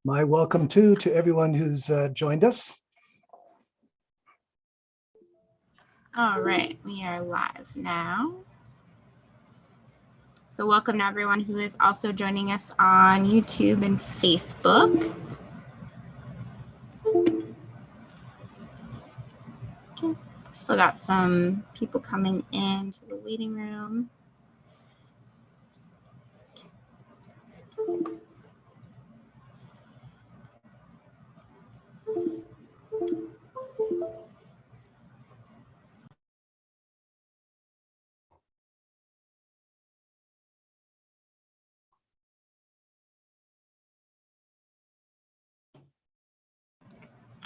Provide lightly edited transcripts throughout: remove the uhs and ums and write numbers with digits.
My welcome to everyone who's joined us. All right, we are live now. So welcome to everyone who is also joining us on YouTube and Facebook. Okay. Still got some people coming into the waiting room.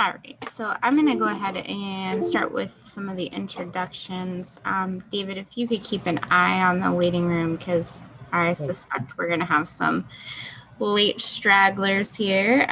All right, so I'm going to go ahead and start with some of the introductions. David, if you could keep an eye on the waiting room, because I suspect we're going to have some late stragglers here.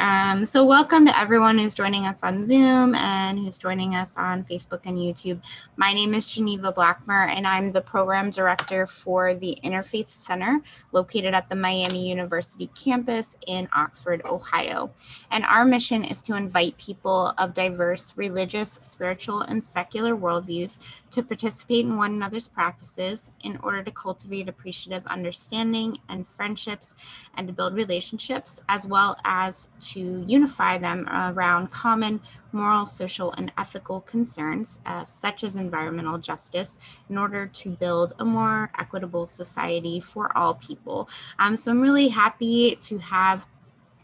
So welcome to everyone who's joining us on Zoom and who's joining us on Facebook and YouTube. My name is Geneva Blackmer, and I'm the program director for the Interfaith Center located at the Miami University campus in Oxford, Ohio. And our mission is to invite people of diverse religious, spiritual, and secular worldviews to participate in one another's practices in order to cultivate appreciative understanding and friendships and to build relationships, as well as to unify them around common moral, social, and ethical concerns, such as environmental justice, in order to build a more equitable society for all people. So I'm really happy to have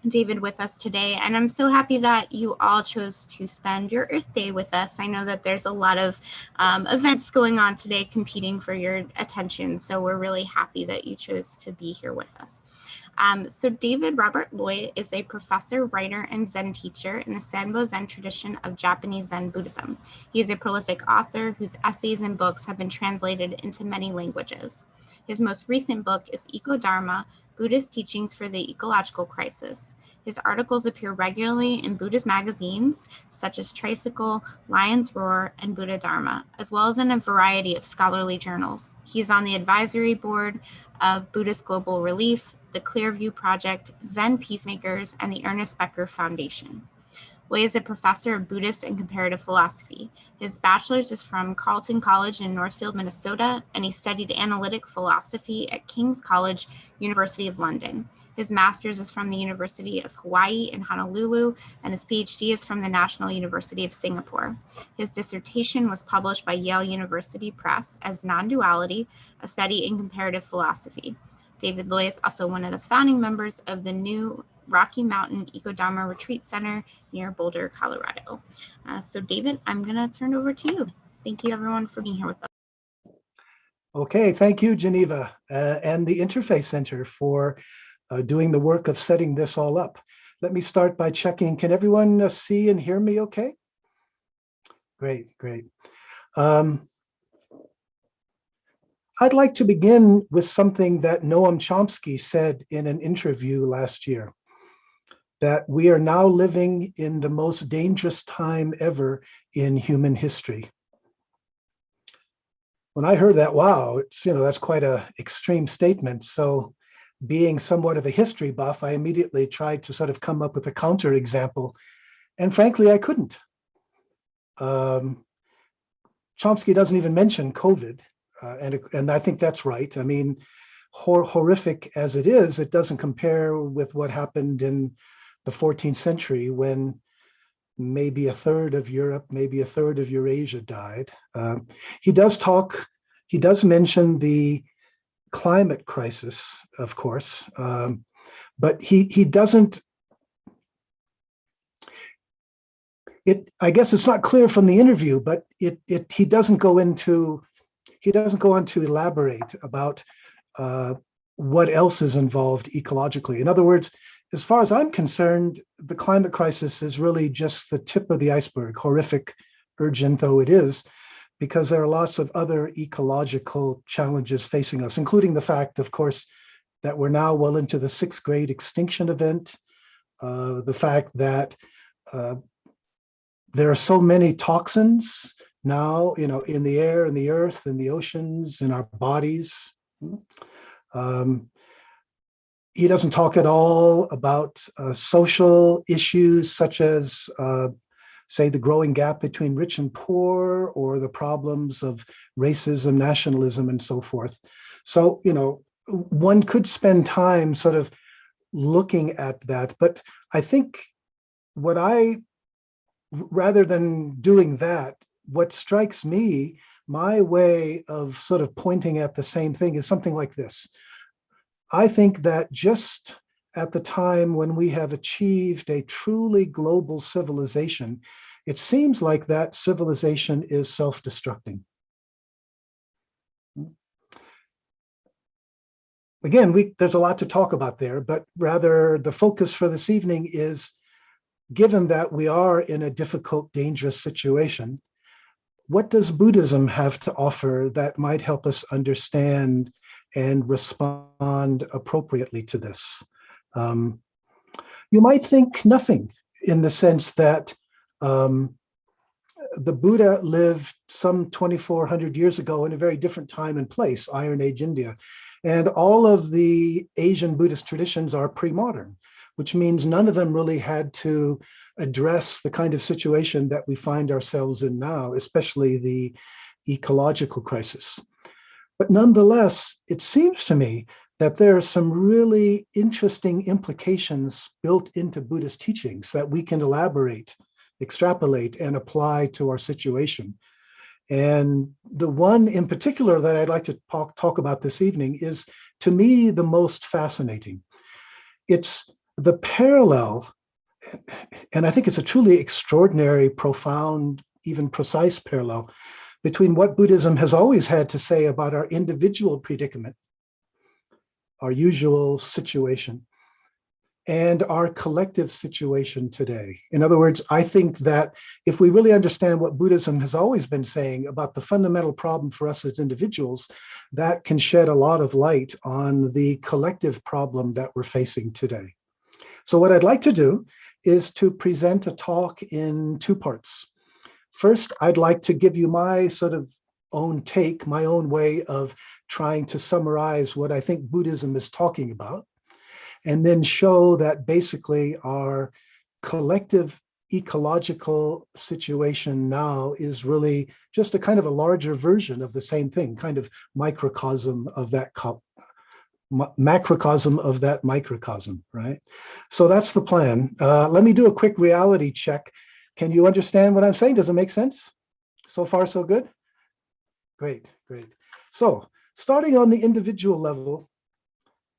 David with us today, and I'm so happy that you all chose to spend your Earth Day with us. I know that there's a lot of events going on today competing for your attention, so we're really happy that you chose to be here with us. So David Robert Loy is a professor, writer, and Zen teacher in the Sanbo Zen tradition of Japanese Zen Buddhism. He is a prolific author whose essays and books have been translated into many languages. His most recent book is Eco-Dharma, Buddhist Teachings for the Ecological Crisis. His articles appear regularly in Buddhist magazines such as Tricycle, Lion's Roar, and Buddha Dharma, as well as in a variety of scholarly journals. He is on the advisory board of Buddhist Global Relief, the Clearview Project, Zen Peacemakers, and the Ernest Becker Foundation. Loy is a professor of Buddhist and comparative philosophy. His bachelor's is from Carleton College in Northfield, Minnesota, and he studied analytic philosophy at King's College, University of London. His master's is from the University of Hawaii in Honolulu, and his PhD is from the National University of Singapore. His dissertation was published by Yale University Press as Non-Duality, a Study in Comparative Philosophy. David Loy is also one of the founding members of the new Rocky Mountain Eco-Dharma Retreat Center near Boulder, Colorado. So David, I'm going to turn it over to you. Thank you everyone for being here with us. Okay, thank you, Geneva, and the Interfaith Center for doing the work of setting this all up. Let me start by checking, can everyone see and hear me okay? Great, great. I'd like to begin with something that Noam Chomsky said in an interview last year, that we are now living in the most dangerous time ever in human history. When I heard that, wow, that's quite an extreme statement. So being somewhat of a history buff, I immediately tried to sort of come up with a counter example. And frankly, I couldn't. Chomsky doesn't even mention COVID. And I think that's right. I mean, horrific as it is, it doesn't compare with what happened in the 14th century when maybe a third of Europe, maybe a third of Eurasia died. He does mention the climate crisis, of course, but he doesn't, I guess it's not clear from the interview, but he doesn't go on to elaborate about what else is involved ecologically. In other words, as far as I'm concerned, the climate crisis is really just the tip of the iceberg, horrific, urgent though it is, because there are lots of other ecological challenges facing us, including the fact, of course, that we're now well into the 6th grade extinction event, the fact that there are so many toxins now, in the air, in the earth, in the oceans, in our bodies. He doesn't talk at all about social issues such as, say, the growing gap between rich and poor, or the problems of racism, nationalism, and so forth. So, one could spend time sort of looking at that. But I think rather than doing that, what strikes me, my way of sort of pointing at the same thing is something like this. I think that just at the time when we have achieved a truly global civilization, it seems like that civilization is self-destructing. Again, there's a lot to talk about there, but rather the focus for this evening is, given that we are in a difficult, dangerous situation, what does Buddhism have to offer that might help us understand and respond appropriately to this? You might think nothing, in the sense that the Buddha lived some 2,400 years ago in a very different time and place, Iron Age India. And all of the Asian Buddhist traditions are pre-modern, which means none of them really had to address the kind of situation that we find ourselves in now, especially the ecological crisis. But nonetheless, it seems to me that there are some really interesting implications built into Buddhist teachings that we can elaborate, extrapolate, and apply to our situation. And the one in particular that I'd like to talk about this evening is, to me, the most fascinating. It's the parallel, and I think it's a truly extraordinary, profound, even precise parallel between what Buddhism has always had to say about our individual predicament, our usual situation, and our collective situation today. In other words, I think that if we really understand what Buddhism has always been saying about the fundamental problem for us as individuals, that can shed a lot of light on the collective problem that we're facing today. So what I'd like to do is to present a talk in two parts. First, I'd like to give you my sort of own take, my own way of trying to summarize what I think Buddhism is talking about, and then show that basically our collective ecological situation now is really just a kind of a larger version of the same thing, kind of microcosm of that macrocosm of that microcosm, right? So that's the plan. Let me do a quick reality check. Can you understand what I'm saying? Does it make sense? So far, so good? Great, great. So starting on the individual level,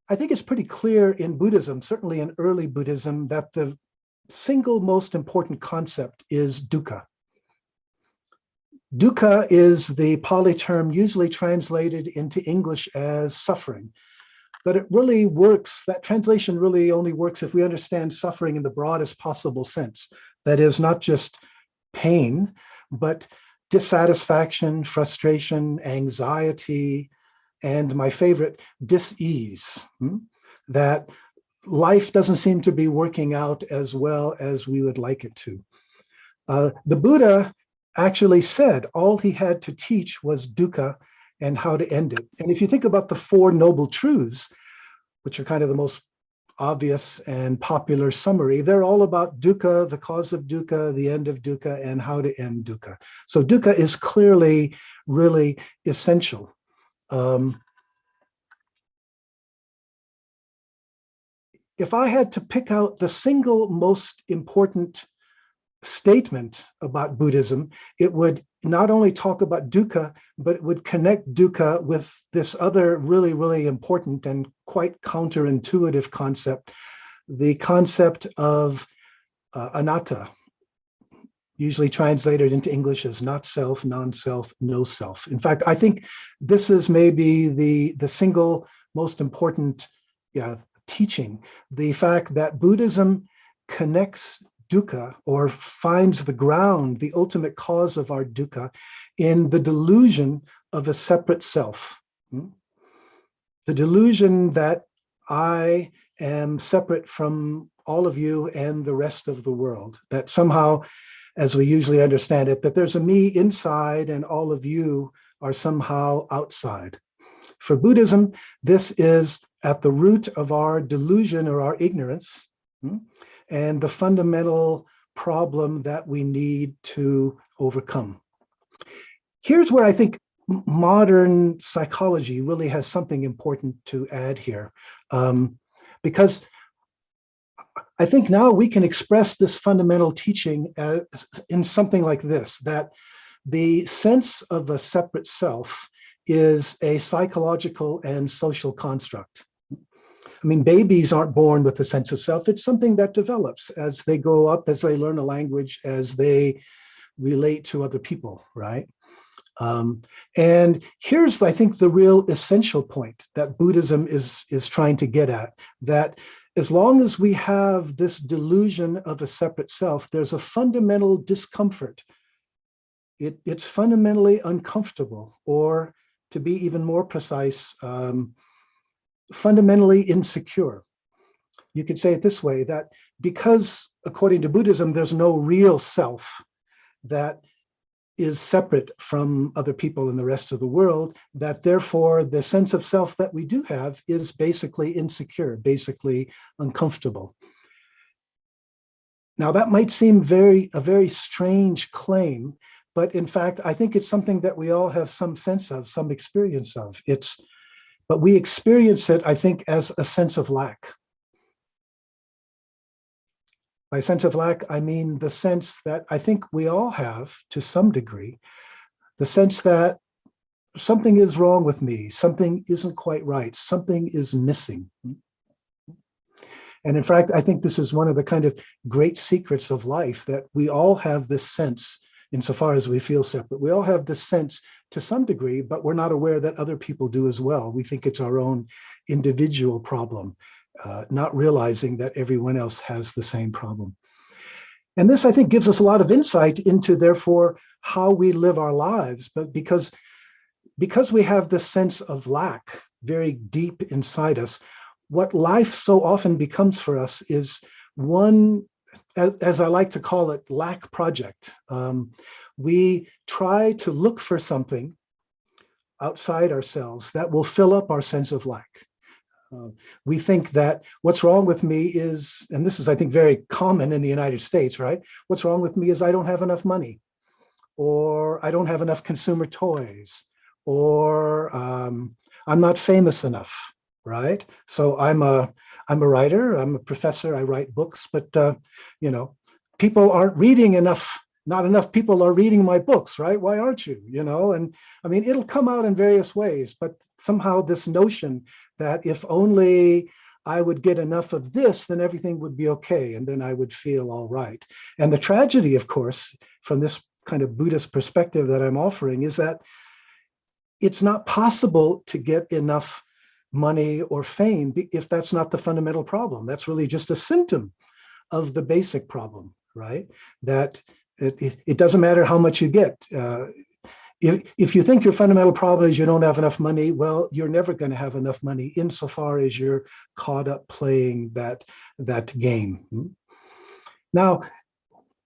I think it's pretty clear in Buddhism, certainly in early Buddhism, that the single most important concept is dukkha. Dukkha is the Pali term usually translated into English as suffering. But it really works, that translation really only works if we understand suffering in the broadest possible sense. That is, not just pain, but dissatisfaction, frustration, anxiety, and my favorite, dis-ease, that life doesn't seem to be working out as well as we would like it to. The Buddha actually said all he had to teach was dukkha and how to end it. And if you think about the Four Noble Truths, which are kind of the most obvious and popular summary, they're all about dukkha, the cause of dukkha, the end of dukkha, and how to end dukkha. So dukkha is clearly really essential. If I had to pick out the single most important statement about Buddhism, it would not only talk about dukkha, but it would connect dukkha with this other really, really important and quite counterintuitive concept, the concept of anatta, usually translated into English as not self, non-self, no self. In fact, I think this is maybe the single most important teaching, the fact that Buddhism connects dukkha, or finds the ground, the ultimate cause of our dukkha, in the delusion of a separate self. The delusion that I am separate from all of you and the rest of the world, that somehow, as we usually understand it, that there's a me inside and all of you are somehow outside. For Buddhism, this is at the root of our delusion or our ignorance, and the fundamental problem that we need to overcome. Here's where I think modern psychology really has something important to add here, because I think now we can express this fundamental teaching in something like this, that the sense of a separate self is a psychological and social construct. I mean, babies aren't born with a sense of self. It's something that develops as they grow up, as they learn a language, as they relate to other people, right? And here's, I think, the real essential point that Buddhism is trying to get at, that as long as we have this delusion of a separate self, there's a fundamental discomfort. It's fundamentally uncomfortable, or to be even more precise, fundamentally insecure. You could say it this way, that because according to Buddhism, there's no real self that is separate from other people in the rest of the world, that therefore the sense of self that we do have is basically insecure, basically uncomfortable. Now that might seem a very strange claim, but in fact, I think it's something that we all have some sense of, some experience of. But we experience it, I think, as a sense of lack. By sense of lack, I mean the sense that I think we all have to some degree, the sense that something is wrong with me, something isn't quite right, something is missing. And in fact, I think this is one of the kind of great secrets of life, that we all have this sense, insofar as we feel separate, we all have this sense to some degree, but we're not aware that other people do as well. We think it's our own individual problem, not realizing that everyone else has the same problem. And this, I think, gives us a lot of insight into, therefore, how we live our lives. But because we have this sense of lack very deep inside us, what life so often becomes for us is one, as I like to call it, lack project. We try to look for something outside ourselves that will fill up our sense of lack. We think that what's wrong with me is, and this is, I think, very common in the United States, right? What's wrong with me is I don't have enough money, or I don't have enough consumer toys, or I'm not famous enough, right? So I'm a writer, I'm a professor, I write books, but people aren't reading enough. Not enough people are reading my books, right? Why aren't you? And I mean, it'll come out in various ways, but somehow this notion that if only I would get enough of this, then everything would be okay, and then I would feel all right. And the tragedy, of course, from this kind of Buddhist perspective that I'm offering, is that it's not possible to get enough money or fame if that's not the fundamental problem. That's really just a symptom of the basic problem, right? That it doesn't matter how much you get. If you think your fundamental problem is you don't have enough money, well, you're never going to have enough money insofar as you're caught up playing that game. Now,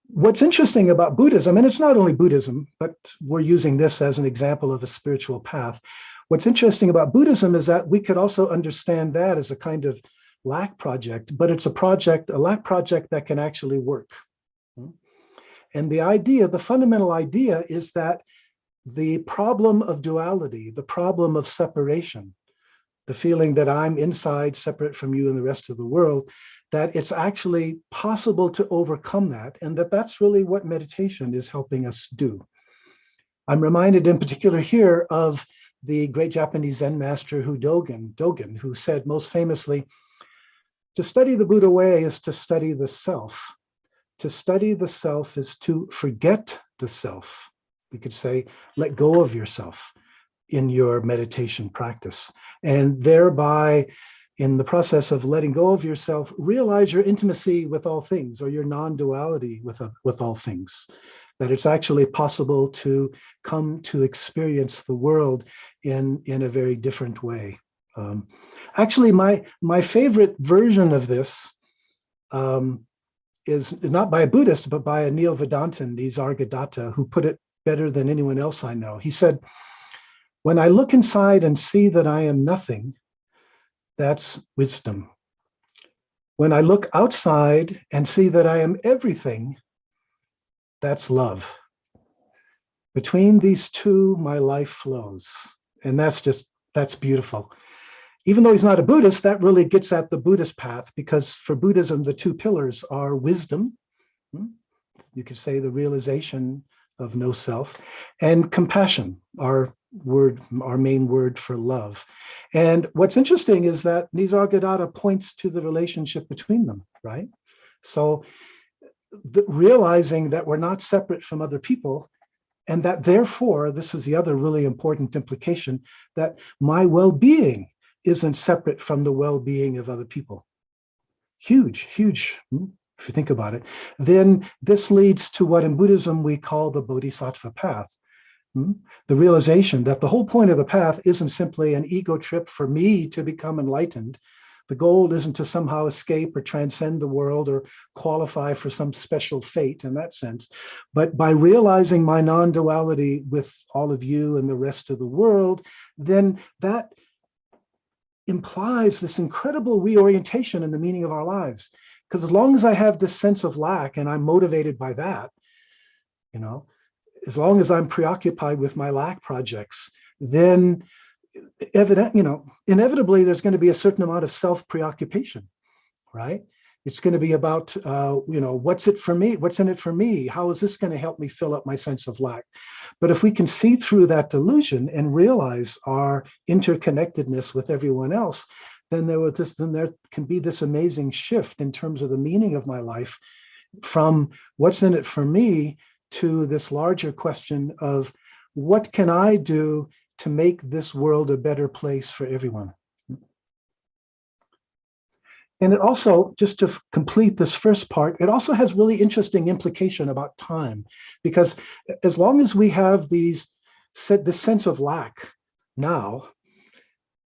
what's interesting about Buddhism, and it's not only Buddhism, but we're using this as an example of a spiritual path. What's interesting about Buddhism is that we could also understand that as a kind of lack project, but it's a lack project that can actually work. And the fundamental idea is that the problem of duality, the problem of separation, the feeling that I'm inside, separate from you and the rest of the world, that it's actually possible to overcome that, and that's really what meditation is helping us do. I'm reminded in particular here of the great Japanese Zen master Dogen, who said most famously, to study the Buddha way is to study the self. To study the self is to forget the self. We could say, let go of yourself in your meditation practice. And thereby, in the process of letting go of yourself, realize your intimacy with all things, or your non-duality with all things. That it's actually possible to come to experience the world in a very different way. Actually, my favorite version of this is not by a Buddhist, but by a Neo-Vedantin, Nisargadatta, who put it better than anyone else I know. He said, when I look inside and see that I am nothing, that's wisdom. When I look outside and see that I am everything, that's love. Between these two, my life flows. And that's beautiful. Even though he's not a Buddhist, that really gets at the Buddhist path, because for Buddhism, the two pillars are wisdom. You could say the realization of no self, and compassion, our main word for love. And what's interesting is that Nisargadatta points to the relationship between them, right? So realizing that we're not separate from other people, and that therefore, this is the other really important implication, that my well-being isn't separate from the well-being of other people. Huge, huge, if you think about it. Then this leads to what in Buddhism we call the Bodhisattva path. The realization that the whole point of the path isn't simply an ego trip for me to become enlightened. The goal isn't to somehow escape or transcend the world or qualify for some special fate in that sense. But by realizing my non-duality with all of you and the rest of the world, then that implies this incredible reorientation in the meaning of our lives. Because as long as I have this sense of lack and I'm motivated by that, as long as I'm preoccupied with my lack projects, then inevitably there's going to be a certain amount of self-preoccupation, right? It's going to be about, what's it for me? What's in it for me? How is this going to help me fill up my sense of lack? But if we can see through that delusion and realize our interconnectedness with everyone else, then there can be this amazing shift in terms of the meaning of my life from what's in it for me to this larger question of what can I do to make this world a better place for everyone. And it also, just to complete this first part, it also has really interesting implication about time, because as long as we have this sense of lack now,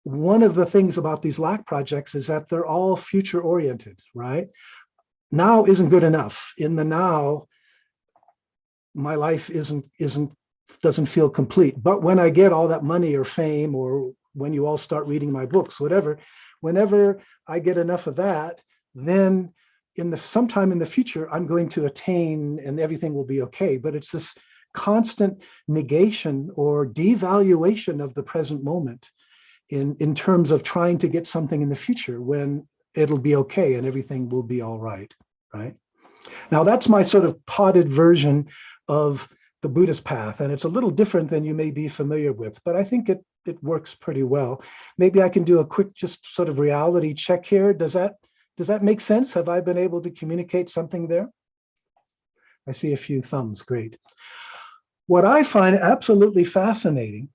one of the things about these lack projects is that they're all future oriented, right? Now isn't good enough. In the now, my life doesn't feel complete. But when I get all that money or fame, or when you all start reading my books, whatever, whenever I get enough of that, then sometime in the future, I'm going to attain and everything will be okay. But it's this constant negation or devaluation of the present moment in terms of trying to get something in the future when it'll be okay and everything will be all right, right? Now that's my sort of potted version of the Buddhist path, and it's a little different than you may be familiar with, but I think it works pretty well. Maybe I can do a quick just sort of reality check here. Does that make sense? Have I been able to communicate something there? I see a few thumbs, great. What I find absolutely fascinating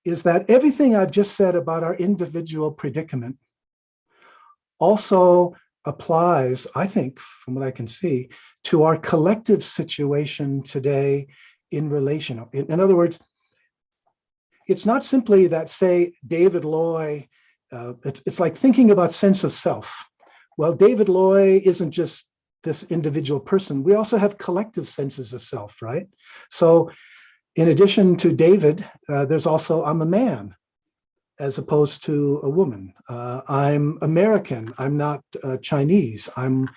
is that everything I've just said about our individual predicament also applies, I think, from what I can see, to our collective situation today in relation. In other words, it's not simply that, say, David Loy, it's like thinking about sense of self. Well, David Loy isn't just this individual person. We also have collective senses of self, right? So in addition to David, there's also I'm a man as opposed to a woman. I'm American, I'm not Chinese, I'm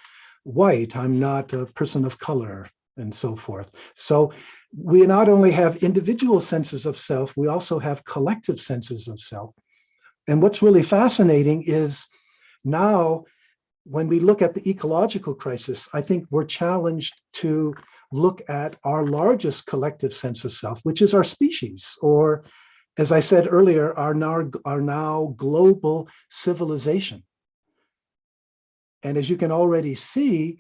white, I'm not a person of color, and so forth. So we not only have individual senses of self, we also have collective senses of self. And what's really fascinating is now, when we look at the ecological crisis, I think we're challenged to look at our largest collective sense of self, which is our species, or as I said earlier, our now global civilization. And as you can already see,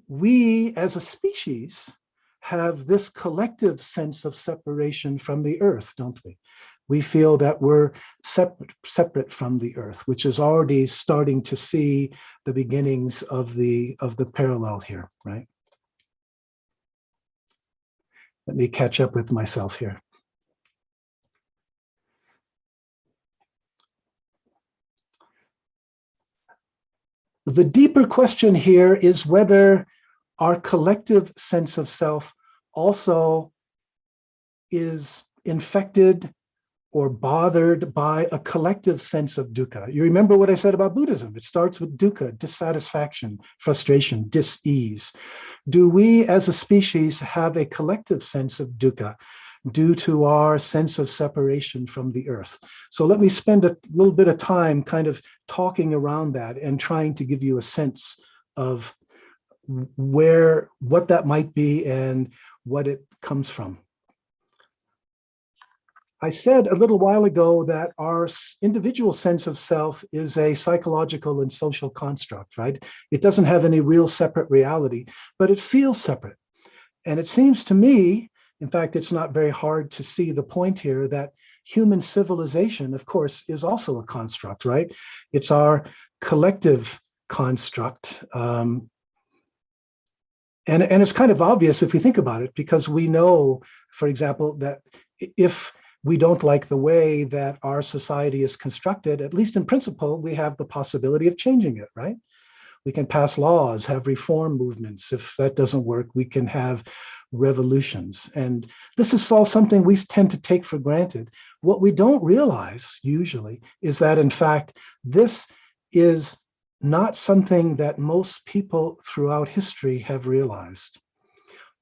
we as a species have this collective sense of separation from the earth, don't we? We feel that we're separate from the earth, which is already starting to see the beginnings of the parallel here, right? Let me catch up with myself here. The deeper question here is whether our collective sense of self also is infected or bothered by a collective sense of dukkha. You remember what I said about Buddhism. It starts with dukkha, dissatisfaction, frustration, dis-ease. Do we as a species have a collective sense of dukkha due to our sense of separation from the earth? So let me spend a little bit of time kind of talking around that and trying to give you a sense of what that might be and what it comes from. I said a little while ago that our individual sense of self is a psychological and social construct, right? It doesn't have any real separate reality, but it feels separate. And it seems to me, in fact, it's not very hard to see the point here that human civilization, of course, is also a construct, right? It's our collective construct. And it's kind of obvious if we think about it, because we know, for example, that if we don't like the way that our society is constructed, at least in principle, we have the possibility of changing it, right? We can pass laws, have reform movements. If that doesn't work, we can have revolutions. And this is all something we tend to take for granted. What we don't realize usually is that, in fact, this is not something that most people throughout history have realized.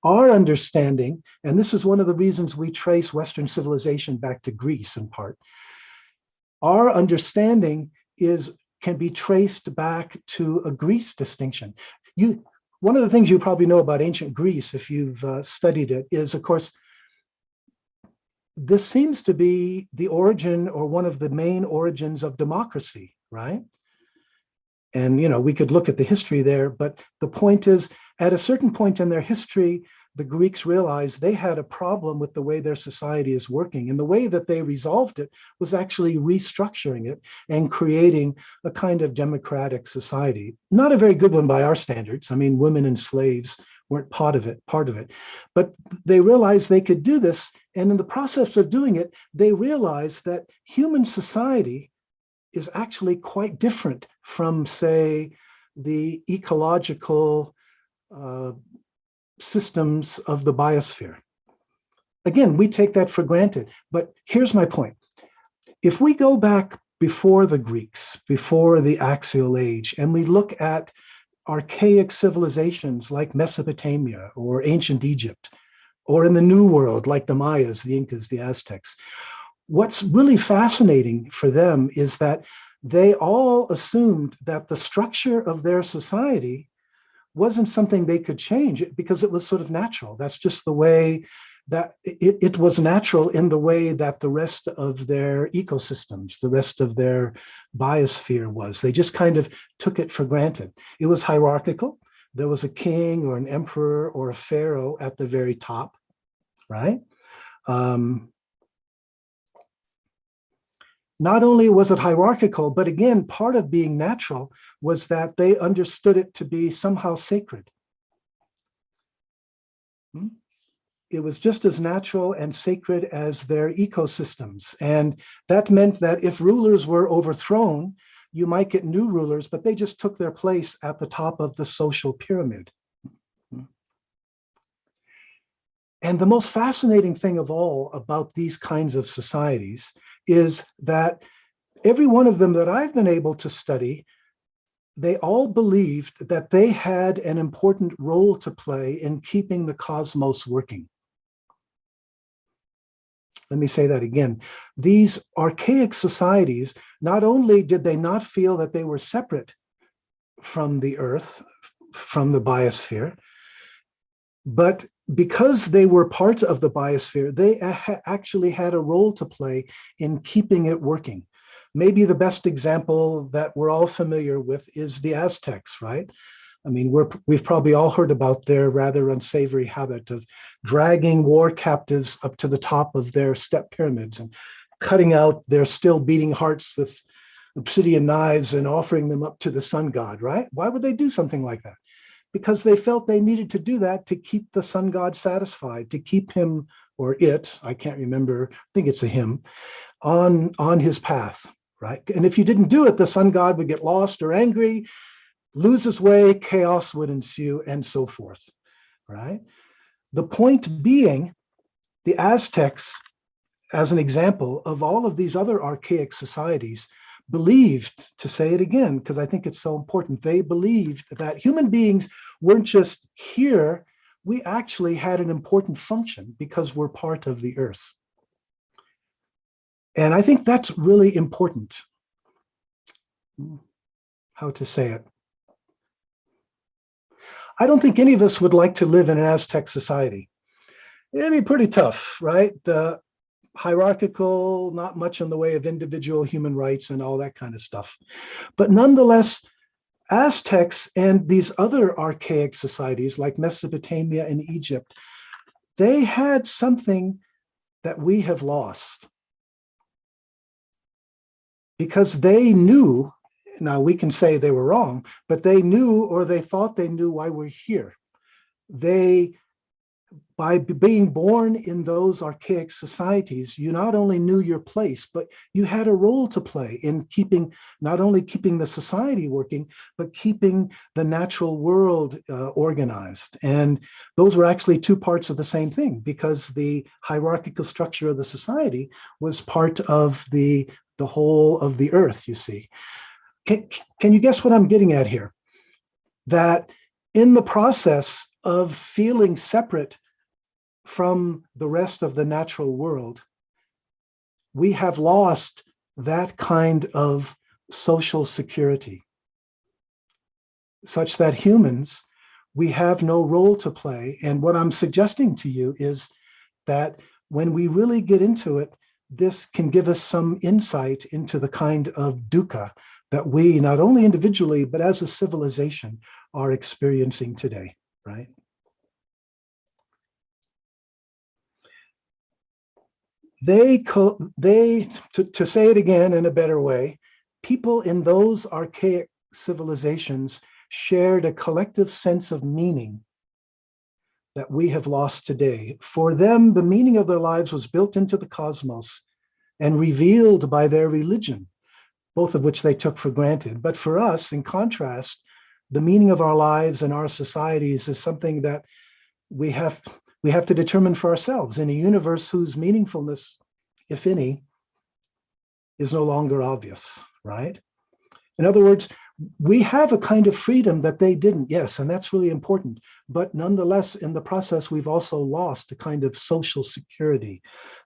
Our understanding, and this is one of the reasons we trace Western civilization back to Greece in part, our understanding can be traced back to a Greece distinction. One of the things you probably know about ancient Greece, if you've studied it, is, of course, this seems to be the origin or one of the main origins of democracy, right? And, we could look at the history there, but the point is, at a certain point in their history, the Greeks realized they had a problem with the way their society is working. And the way that they resolved it was actually restructuring it and creating a kind of democratic society. Not a very good one by our standards. I mean, women and slaves weren't part of it. But they realized they could do this. And in the process of doing it, they realized that human society is actually quite different from, say, the ecological systems of the biosphere. Again, we take that for granted, but here's my point. If we go back before the Greeks, before the axial age, and we look at archaic civilizations like Mesopotamia or ancient Egypt, or in the New World, like the Mayas, the Incas, the Aztecs, what's really fascinating for them is that they all assumed that the structure of their society wasn't something they could change because it was sort of natural. That's just the way that it was natural in the way that the rest of their ecosystems, the rest of their biosphere was. They just kind of took it for granted. It was hierarchical. There was a king or an emperor or a pharaoh at the very top, right? Not only was it hierarchical, but again, part of being natural was that they understood it to be somehow sacred. It was just as natural and sacred as their ecosystems. And that meant that if rulers were overthrown, you might get new rulers, but they just took their place at the top of the social pyramid. And the most fascinating thing of all about these kinds of societies is that every one of them that I've been able to study, they all believed that they had an important role to play in keeping the cosmos working. Let me say that again. These archaic societies, not only did they not feel that they were separate from the earth, from the biosphere, but because they were part of the biosphere, they actually had a role to play in keeping it working. Maybe the best example that we're all familiar with is the Aztecs, right? I mean, we've probably all heard about their rather unsavory habit of dragging war captives up to the top of their step pyramids and cutting out their still beating hearts with obsidian knives and offering them up to the sun god, right? Why would they do something like that? Because they felt they needed to do that to keep the sun god satisfied, to keep him or it, I can't remember, I think it's a him, on his path, right? And if you didn't do it, the sun god would get lost or angry, lose his way, chaos would ensue, and so forth, right? The point being, the Aztecs, as an example of all of these other archaic societies, believed, to say it again, because I think it's so important, they believed that human beings weren't just here, we actually had an important function because we're part of the earth. And I think that's really important. How to say it? I don't think any of us would like to live in an Aztec society. It'd be pretty tough, right? Hierarchical, not much in the way of individual human rights and all that kind of stuff. But nonetheless, Aztecs and these other archaic societies like Mesopotamia and Egypt, they had something that we have lost. Because they knew, now we can say they were wrong, but they knew, or they thought they knew, why we're here. They, by being born in those archaic societies, you not only knew your place, but you had a role to play in keeping, not only keeping the society working, but keeping the natural world organized. And those were actually two parts of the same thing, because the hierarchical structure of the society was part of the whole of the earth, you see. Can you guess what I'm getting at here? That in the process of feeling separate from the rest of the natural world, we have lost that kind of social security, such that humans, we have no role to play. And what I'm suggesting to you is that when we really get into it, this can give us some insight into the kind of dukkha that we, not only individually, but as a civilization, are experiencing today, right? To say it again in a better way, people in those archaic civilizations shared a collective sense of meaning that we have lost today. For them, the meaning of their lives was built into the cosmos and revealed by their religion, both of which they took for granted. But for us, in contrast, the meaning of our lives and our societies is something that we have to determine for ourselves in a universe whose meaningfulness, if any, is no longer obvious, right? In other words, we have a kind of freedom that they didn't, yes, and that's really important. But nonetheless, in the process, we've also lost a kind of social security,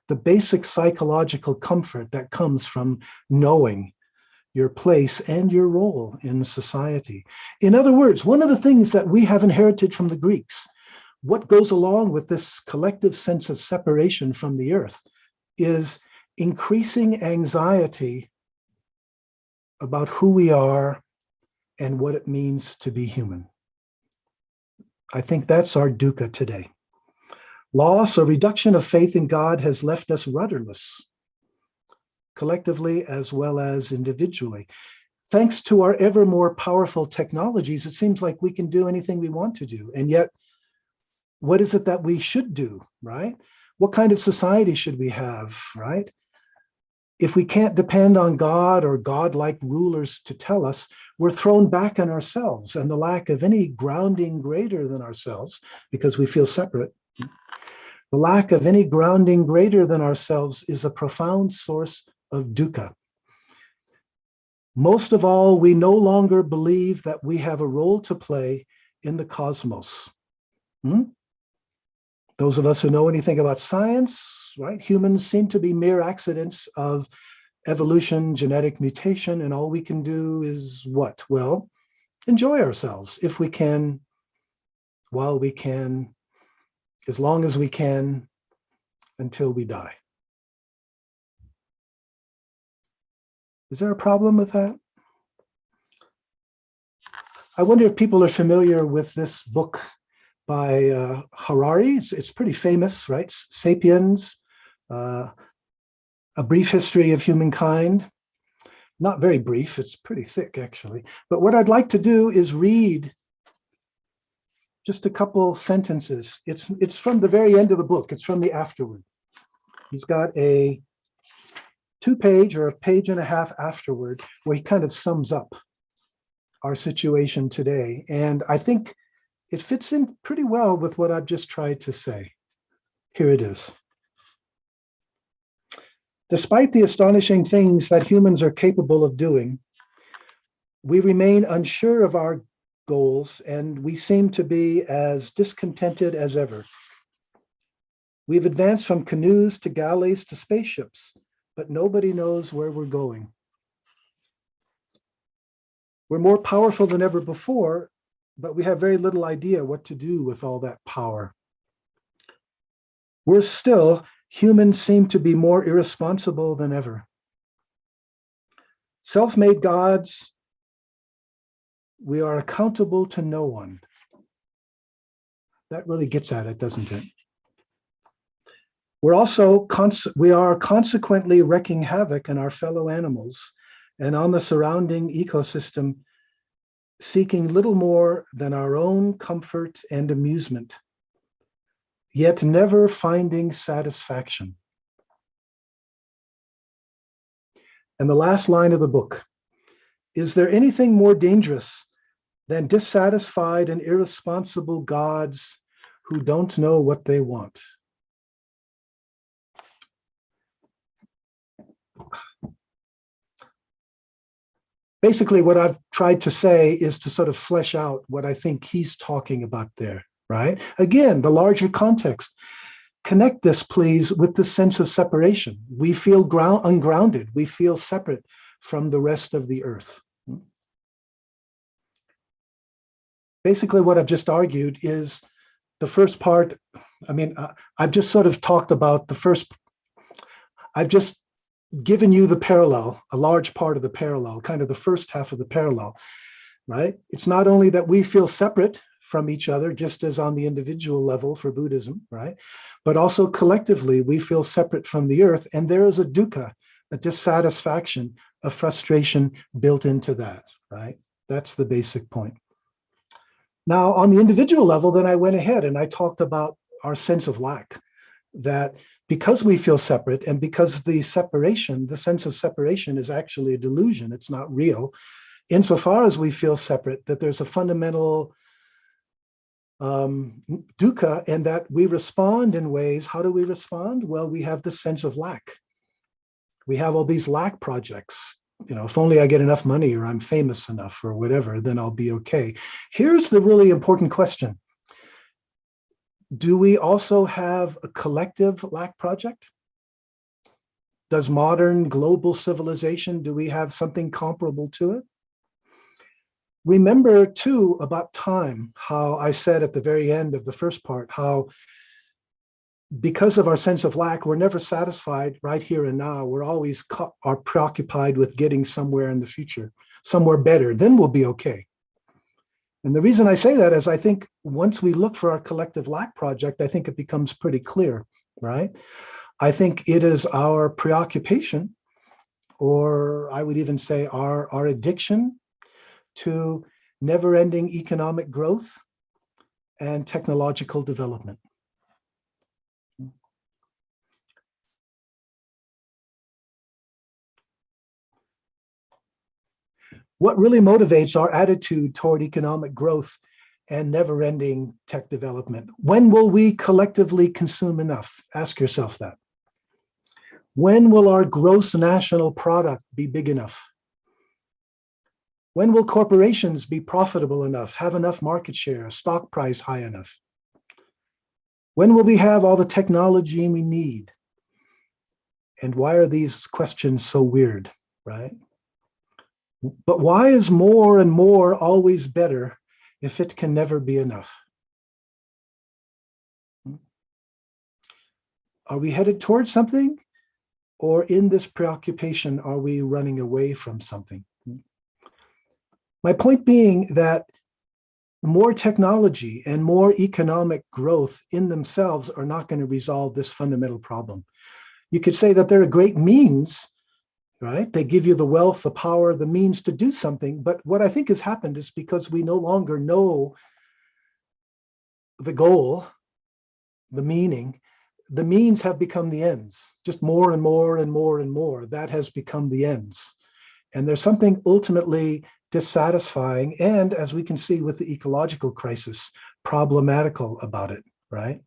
the basic psychological comfort that comes from knowing your place and your role in society. In other words, one of the things that we have inherited from the Greeks, what goes along with this collective sense of separation from the earth, is increasing anxiety about who we are and what it means to be human. I think that's our dukkha today. Loss or reduction of faith in God has left us rudderless, collectively as well as individually. Thanks to our ever more powerful technologies, it seems like we can do anything we want to do. And yet, what is it that we should do, right? What kind of society should we have, right? If we can't depend on God or God-like rulers to tell us, we're thrown back on ourselves, and the lack of any grounding greater than ourselves, because we feel separate. The lack of any grounding greater than ourselves is a profound source of dukkha. Most of all, we no longer believe that we have a role to play in the cosmos. Those of us who know anything about science, right? Humans seem to be mere accidents of evolution, genetic mutation, and all we can do is what? Well, enjoy ourselves if we can, while we can, as long as we can, until we die. Is there a problem with that? I wonder if people are familiar with this book by Harari. It's pretty famous, right? Sapiens, A Brief History of Humankind. Not very brief, it's pretty thick actually. But what I'd like to do is read just a couple sentences. It's from the very end of the book. It's from the afterword. He's got a 2-page or a page and a half afterward where he kind of sums up our situation today. And I think it fits in pretty well with what I've just tried to say. Here it is. Despite the astonishing things that humans are capable of doing, we remain unsure of our goals, and we seem to be as discontented as ever. We've advanced from canoes to galleys to spaceships, but nobody knows where we're going. We're more powerful than ever before, but we have very little idea what to do with all that power. Worse still, humans seem to be more irresponsible than ever. Self-made gods, we are accountable to no one. That really gets at it, doesn't it? We are consequently wreaking havoc on our fellow animals and on the surrounding ecosystem, seeking little more than our own comfort and amusement, yet never finding satisfaction. And the last line of the book, is there anything more dangerous than dissatisfied and irresponsible gods who don't know what they want? Basically, what I've tried to say is to sort of flesh out what I think he's talking about there, right? Again, the larger context. Connect this, please, with the sense of separation. We feel ungrounded. We feel separate from the rest of the earth. Basically, what I've just argued is the first part. I mean, I've just sort of talked about the first. I've just given you the parallel, a large part of the parallel, kind of the first half of the parallel, right? It's not only that we feel separate from each other, just as on the individual level for Buddhism, right? But also collectively, we feel separate from the earth, and there is a dukkha, a dissatisfaction, a frustration built into that, right? That's the basic point. Now, on the individual level, then I went ahead and I talked about our sense of lack, that because we feel separate and because the sense of separation is actually a delusion, it's not real, insofar as we feel separate, that there's a fundamental dukkha, and that we respond in ways. How do we respond? Well, we have the sense of lack. We have all these lack projects. You know, if only I get enough money or I'm famous enough or whatever, then I'll be okay. Here's the really important question. Do we also have a collective lack project? Does modern global civilization, do we have something comparable to it? Remember too about time, how I said at the very end of the first part, how because of our sense of lack, we're never satisfied right here and now. We're always are preoccupied with getting somewhere in the future, somewhere better, then we'll be okay. And the reason I say that is I think once we look for our collective lack project, I think it becomes pretty clear, right? I think it is our preoccupation, or I would even say our addiction to never-ending economic growth and technological development. What really motivates our attitude toward economic growth and never-ending tech development? When will we collectively consume enough? Ask yourself that. When will our gross national product be big enough? When will corporations be profitable enough, have enough market share, stock price high enough? When will we have all the technology we need? And why are these questions so weird, right? But why is more and more always better if it can never be enough? Are we headed towards something? Or in this preoccupation, are we running away from something? My point being that more technology and more economic growth in themselves are not going to resolve this fundamental problem. You could say that they're a great means, right? They give you the wealth, the power, the means to do something. But what I think has happened is because we no longer know the goal, the meaning, the means have become the ends, just more and more and more and more. That has become the ends. And there's something ultimately dissatisfying and, as we can see with the ecological crisis, problematical about it, right?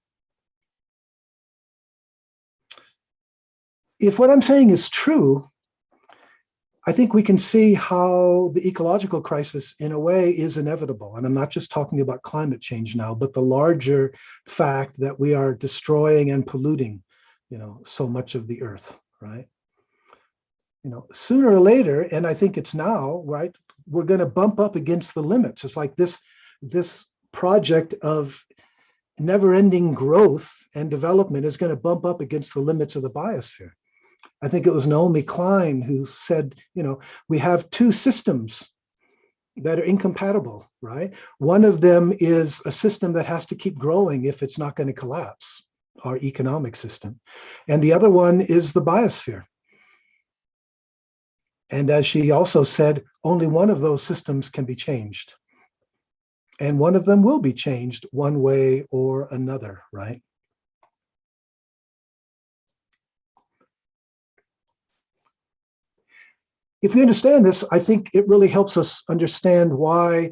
if what I'm saying is true, I think we can see how the ecological crisis, in a way, is inevitable. And I'm not just talking about climate change now, but the larger fact that we are destroying and polluting, so much of the earth, right? Sooner or later, and I think it's now, right, we're going to bump up against the limits. It's like this project of never-ending growth and development is going to bump up against the limits of the biosphere. I think it was Naomi Klein who said, we have two systems that are incompatible, right? One of them is a system that has to keep growing if it's not going to collapse, our economic system. And the other one is the biosphere. And as she also said, only one of those systems can be changed. And one of them will be changed one way or another, right? If we understand this, I think it really helps us understand why,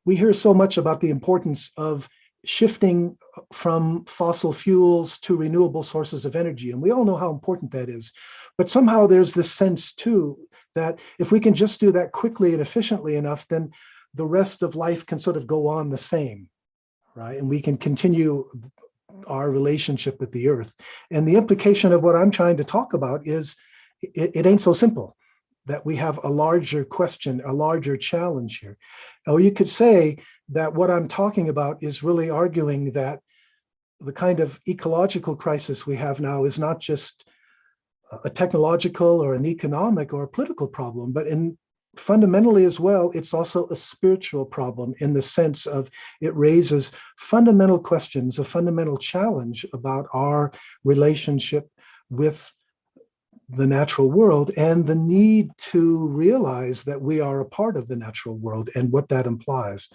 we hear so much about the importance of shifting from fossil fuels to renewable sources of energy. And we all know how important that is. But somehow there's this sense too, that if we can just do that quickly and efficiently enough, then the rest of life can sort of go on the same, right? And we can continue our relationship with the earth. And the implication of what I'm trying to talk about is it ain't so simple, that we have a larger question, a larger challenge here. Or you could say that what I'm talking about is really arguing that the kind of ecological crisis we have now is not just a technological or an economic or a political problem, but fundamentally as well, it's also a spiritual problem in the sense of it raises fundamental questions, a fundamental challenge about our relationship with the natural world and the need to realize that we are a part of the natural world and what that implies.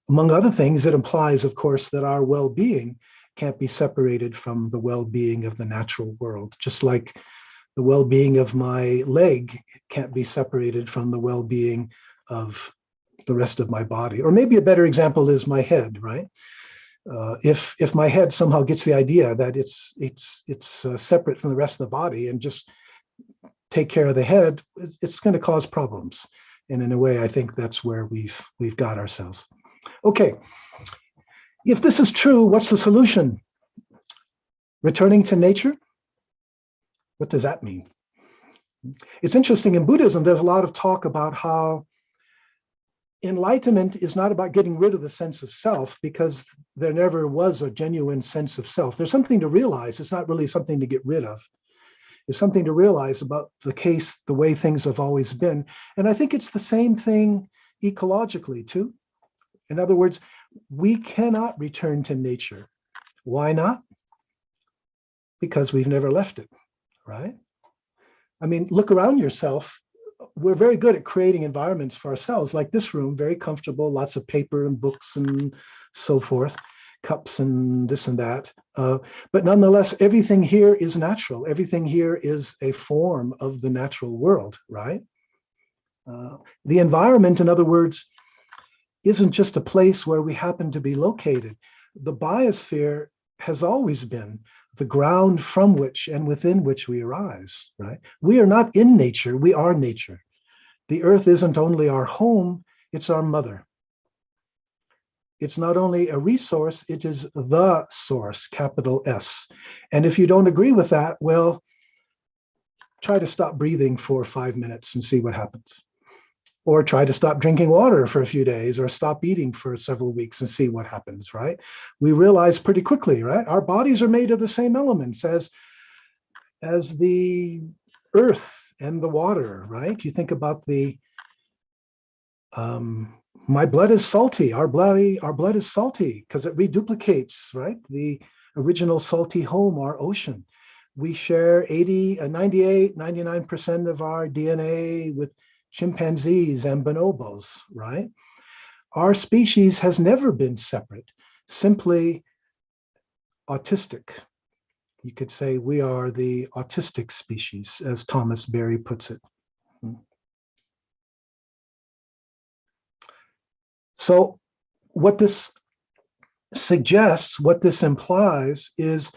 Among other things, it implies, of course, that our well-being can't be separated from the well-being of the natural world, just like the well-being of my leg can't be separated from the well-being of the rest of my body. Or maybe a better example is my head, right? If my head somehow gets the idea that it's separate from the rest of the body and just take care of the head, it's going to cause problems. And in a way, I think that's where we've got ourselves. Okay, if this is true, what's the solution? Returning to nature? What does that mean? It's interesting, in Buddhism, there's a lot of talk about how enlightenment is not about getting rid of the sense of self, because there never was a genuine sense of self. There's something to realize. It's not really something to get rid of. It's something to realize about the way things have always been. And I think it's the same thing ecologically too. In other words, we cannot return to nature. Why not? Because we've never left it, right? I mean, look around yourself. We're very good at creating environments for ourselves, like this room, very comfortable, lots of paper and books and so forth, cups and this and that. But nonetheless, everything here is natural. Everything here is a form of the natural world, right? The environment, in other words, isn't just a place where we happen to be located. The biosphere has always been the ground from which and within which we arise, right? We are not in nature, we are nature. The earth isn't only our home, it's our mother. It's not only a resource, it is the source, capital S. And if you don't agree with that, well, try to stop breathing for 5 minutes and see what happens. Or try to stop drinking water for a few days, or stop eating for several weeks and see what happens, right? We realize pretty quickly, right? Our bodies are made of the same elements as the earth and the water, right? You think about my blood is salty. Our blood is salty because it reduplicates, right? The original salty home, our ocean. We share 98, 99% of our DNA with chimpanzees and bonobos, right? Our species has never been separate, simply autistic. You could say we are the autistic species, as Thomas Berry puts it. So what this suggests, what this implies, is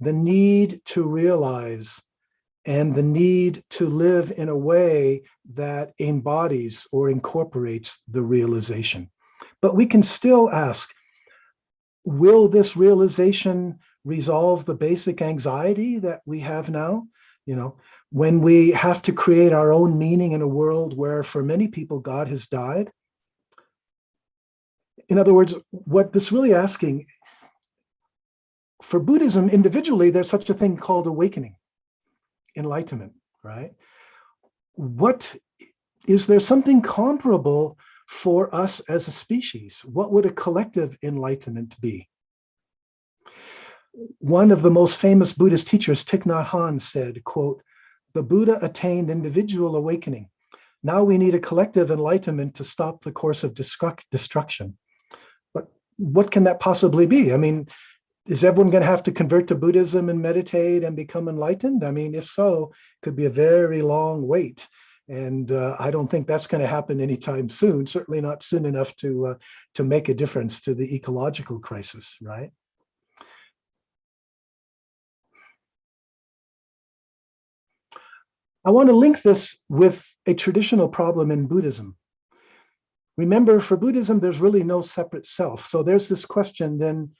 the need to realize and the need to live in a way that embodies or incorporates the realization. But we can still ask, will this realization resolve the basic anxiety that we have now? You know, when we have to create our own meaning in a world where for many people, God has died. In other words, what this really asking, for Buddhism individually, there's such a thing called awakening, enlightenment, right? What is there something comparable for us as a species? What would a collective enlightenment be? One of the most famous Buddhist teachers, Thich Nhat Hanh, said, quote, "The Buddha attained individual awakening. Now we need a collective enlightenment to stop the course of destruction." But what can that possibly be? I mean, is everyone going to have to convert to Buddhism and meditate and become enlightened? I mean, if so, it could be a very long wait. And I don't think that's going to happen anytime soon, certainly not soon enough to make a difference to the ecological crisis, right? I want to link this with a traditional problem in Buddhism. Remember, for Buddhism, there's really no separate self. So there's this question then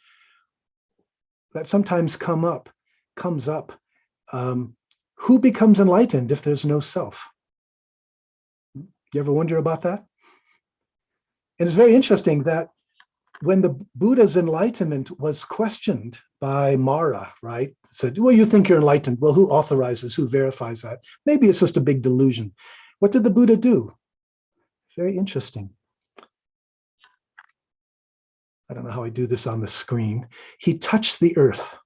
that sometimes comes up. Who becomes enlightened if there's no self? You ever wonder about that? And it's very interesting that when the Buddha's enlightenment was questioned by Mara, right? Said, well, you think you're enlightened. Well, who authorizes, who verifies that? Maybe it's just a big delusion. What did the Buddha do? Very interesting. I don't know how I do this on the screen. He touched the earth.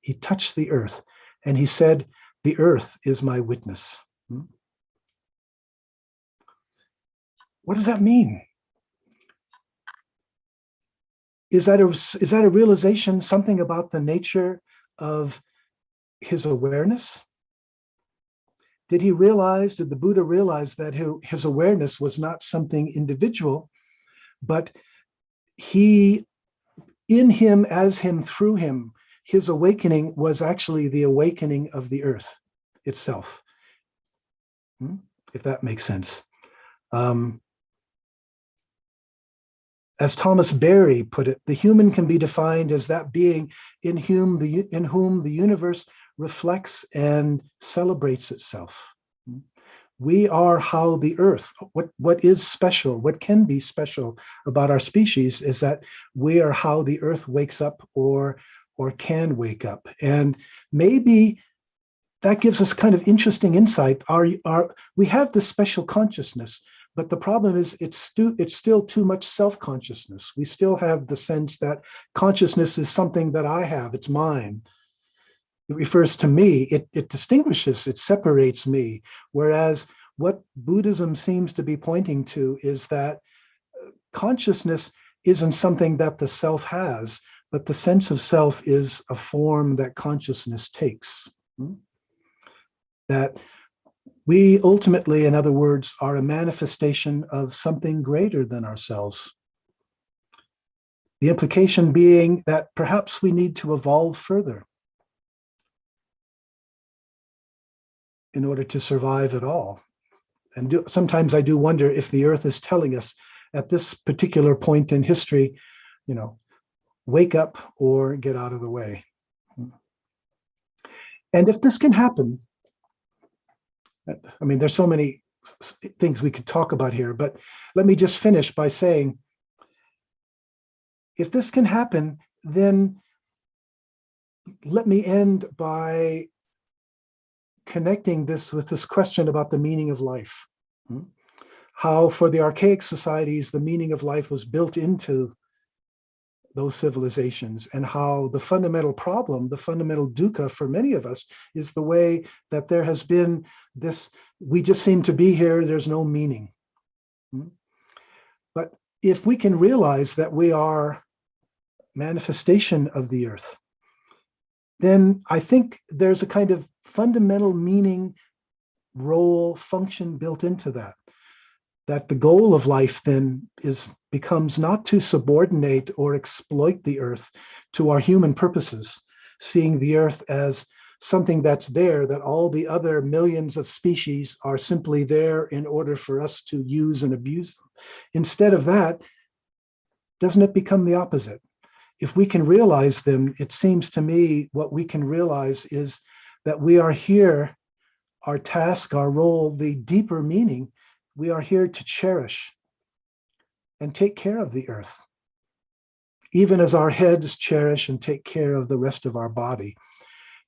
He touched the earth and he said, "The earth is my witness." What does that mean? Is that a realization, something about the nature of his awareness? Did the Buddha realize that his awareness was not something individual, but he, in him, as him, through him, his awakening was actually the awakening of the earth itself? If that makes sense. As Thomas Berry put it, the human can be defined as that being in whom the universe reflects and celebrates itself. We are how the earth, what is special, what can be special about our species is that we are how the earth wakes up or can wake up. And maybe that gives us kind of interesting insight. We have this special consciousness, but the problem is it's still too much self-consciousness. We still have the sense that consciousness is something that I have, it's mine. It refers to me, it distinguishes, it separates me. Whereas what Buddhism seems to be pointing to is that consciousness isn't something that the self has, but the sense of self is a form that consciousness takes. That we ultimately, in other words, are a manifestation of something greater than ourselves. The implication being that perhaps we need to evolve further in order to survive at all. And sometimes I do wonder if the earth is telling us at this particular point in history, wake up or get out of the way. And if this can happen, I mean, there's so many things we could talk about here, but let me just finish by saying, if this can happen, then let me end by connecting this with this question about the meaning of life. How for the archaic societies, the meaning of life was built into those civilizations, and how the fundamental problem, the fundamental dukkha for many of us is the way that there has been this, we just seem to be here, there's no meaning. But if we can realize that we are manifestation of the earth, then I think there's a kind of fundamental meaning, role, function built into that. that the goal of life then becomes not to subordinate or exploit the earth to our human purposes, seeing the earth as something that's there, that all the other millions of species are simply there in order for us to use and abuse them. Instead of that, doesn't it become the opposite? If we can realize them, it seems to me what we can realize is that we are here, our task, our role, the deeper meaning, we are here to cherish and take care of the earth, even as our heads cherish and take care of the rest of our body.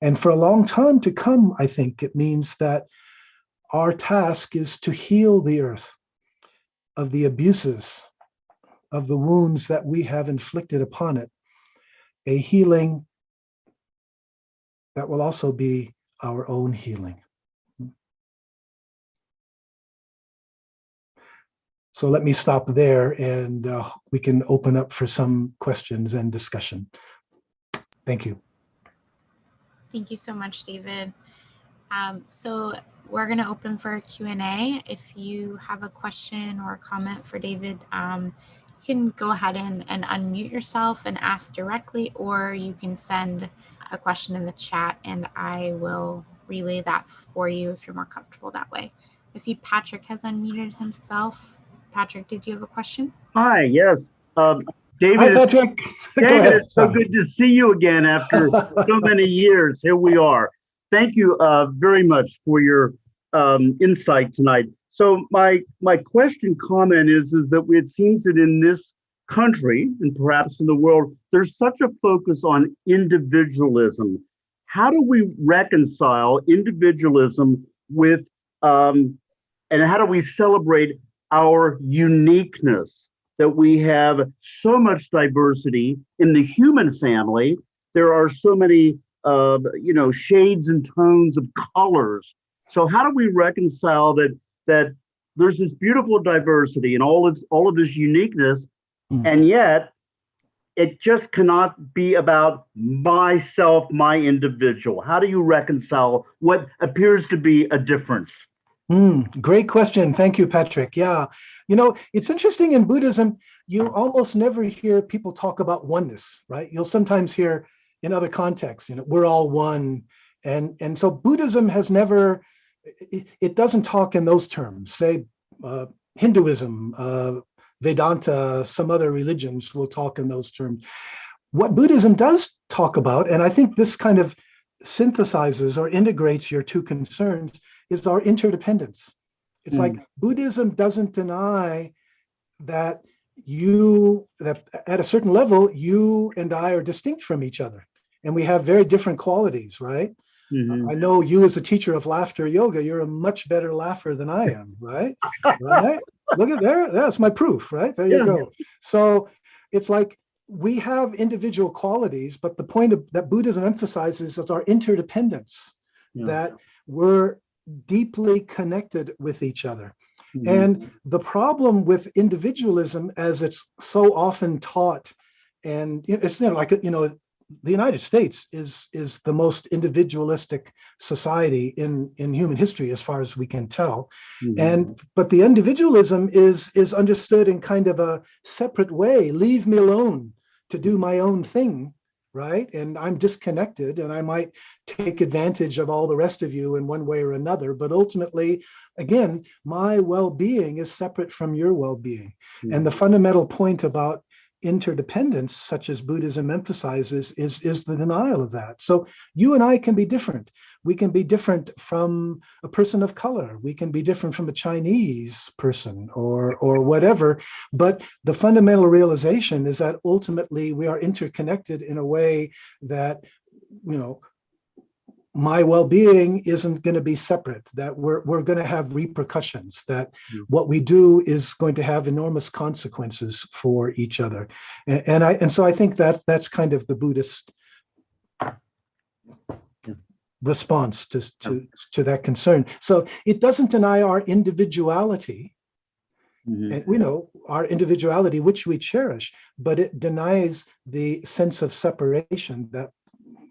And for a long time to come, I think it means that our task is to heal the earth of the abuses, of the wounds that we have inflicted upon it, a healing that will also be our own healing. So let me stop there, and we can open up for some questions and discussion. Thank you. Thank you so much, David. So we're going to open for a Q&A. If you have a question or a comment for David, you can go ahead and unmute yourself and ask directly, or you can send a question in the chat and I will relay that for you if you're more comfortable that way. I see Patrick has unmuted himself. Patrick, did you have a question? Hi, yes. David, Hi, Patrick. David, it's so good to see you again after so many years. Here we are. Thank you very much for your insight tonight. So my question comment is that it seems that in this country and perhaps in the world, there's such a focus on individualism. How do we reconcile individualism with, and how do we celebrate our uniqueness, that we have so much diversity in the human family? There are so many shades and tones of colors. So how do we reconcile that there's this beautiful diversity and all of this uniqueness, and yet it just cannot be about myself, my individual? How do you reconcile what appears to be a difference? Great question. Thank you, Patrick. Yeah. It's interesting in Buddhism, you almost never hear people talk about oneness, right? You'll sometimes hear in other contexts, we're all one. And so Buddhism has never, it doesn't talk in those terms. Say Hinduism, Vedanta, some other religions will talk in those terms. What Buddhism does talk about, and I think this kind of synthesizes or integrates your two concerns, is our interdependence. It's like Buddhism doesn't deny that at a certain level, you and I are distinct from each other, and we have very different qualities, right? I know you as a teacher of laughter yoga, you're a much better laugher than I am, right? Right? Look at there, that's my proof, right? There you go. So it's like we have individual qualities, but the point that Buddhism emphasizes is our interdependence, that we're deeply connected with each other. And the problem with individualism, as it's so often taught, and it's like, the United States is the most individualistic society in human history, as far as we can tell. But the individualism is understood in kind of a separate way. Leave me alone to do my own thing, right? And I'm disconnected, and I might take advantage of all the rest of you in one way or another. But ultimately, again, my well-being is separate from your well-being. And the fundamental point about interdependence, such as Buddhism emphasizes, is the denial of that. So you and I can be different. We can be different from a person of color. We can be different from a Chinese person or whatever. But the fundamental realization is that ultimately we are interconnected in a way that, my well-being isn't going to be separate, that we're going to have repercussions, that what we do is going to have enormous consequences for each other. And so I think that's kind of the Buddhist response to that concern. So it doesn't deny our individuality, and our individuality, which we cherish, but it denies the sense of separation that,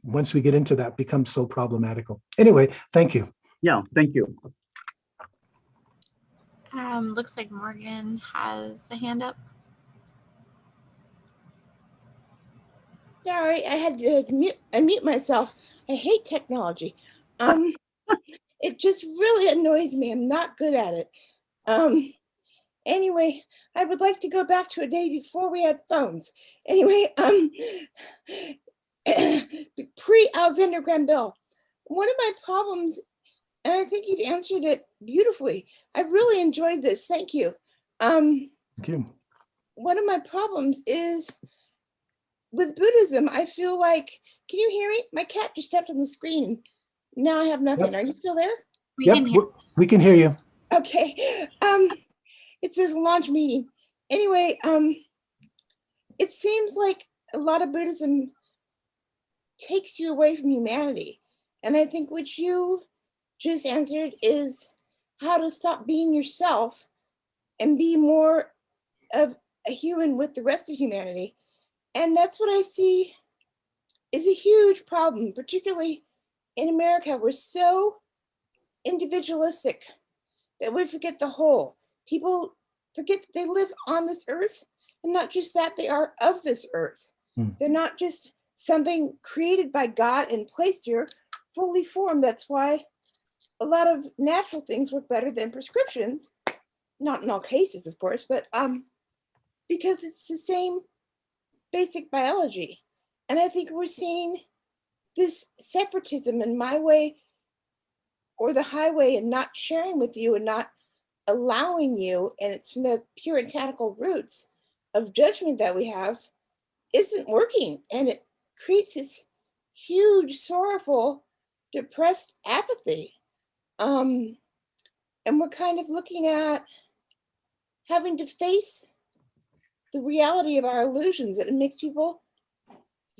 once we get into that, becomes so problematical. Anyway, thank you. Yeah, thank you. Looks like Morgan has a hand up. Sorry, I had to unmute myself. I hate technology. It just really annoys me. I'm not good at it. Anyway, I would like to go back to a day before we had phones. Anyway, pre-Alexander Graham Bell. One of my problems, and I think you've answered it beautifully. I really enjoyed this. Thank you. Thank you. One of my problems is with Buddhism, I feel like, can you hear me? My cat just stepped on the screen. Now I have nothing. Yep. Are you still there? We can hear you. Okay. It says launch meeting. Anyway, it seems like a lot of Buddhism takes you away from humanity. And I think what you just answered is how to stop being yourself and be more of a human with the rest of humanity. And that's what I see is a huge problem, particularly in America. We're so individualistic that we forget the whole. People forget that they live on this earth, and not just that, they are of this earth. They're not just something created by God and placed here, fully formed. That's why a lot of natural things work better than prescriptions. Not in all cases, of course, but because it's the same basic biology. And I think we're seeing this separatism in my way or the highway, and not sharing with you and not allowing you, and it's from the puritanical roots of judgment that we have, isn't working. And it creates this huge, sorrowful, depressed apathy. And we're kind of looking at having to face the reality of our illusions, that it makes people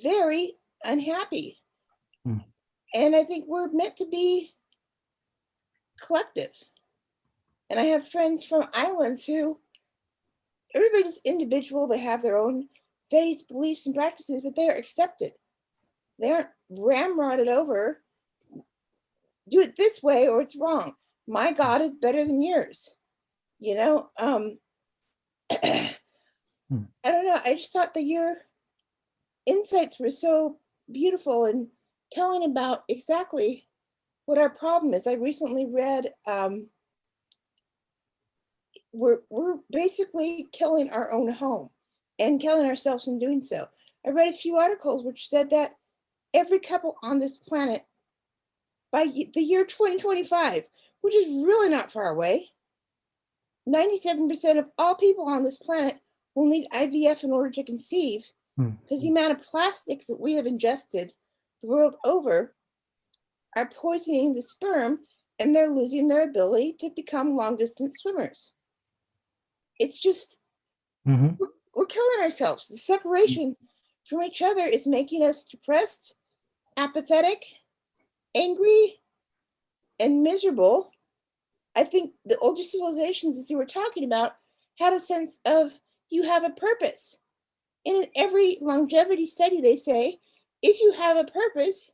very unhappy. And I think we're meant to be collective. And I have friends from islands who, everybody's individual, they have their own faiths, beliefs, and practices, but they are accepted. They aren't ramrodded over, do it this way or it's wrong. My God is better than yours. You know, I don't know. I just thought that your insights were so beautiful and telling about exactly what our problem is. I recently read, we're basically killing our own home and killing ourselves in doing so. I read a few articles which said that every couple on this planet by the year 2025, which is really not far away, 97% of all people on this planet will need IVF in order to conceive, because the amount of plastics that we have ingested the world over are poisoning the sperm, and they're losing their ability to become long distance swimmers. It's just, we're killing ourselves. The separation from each other is making us depressed, apathetic, angry, and miserable. I think the older civilizations, as you were talking about, had a sense of you have a purpose. And in every longevity study, they say, if you have a purpose,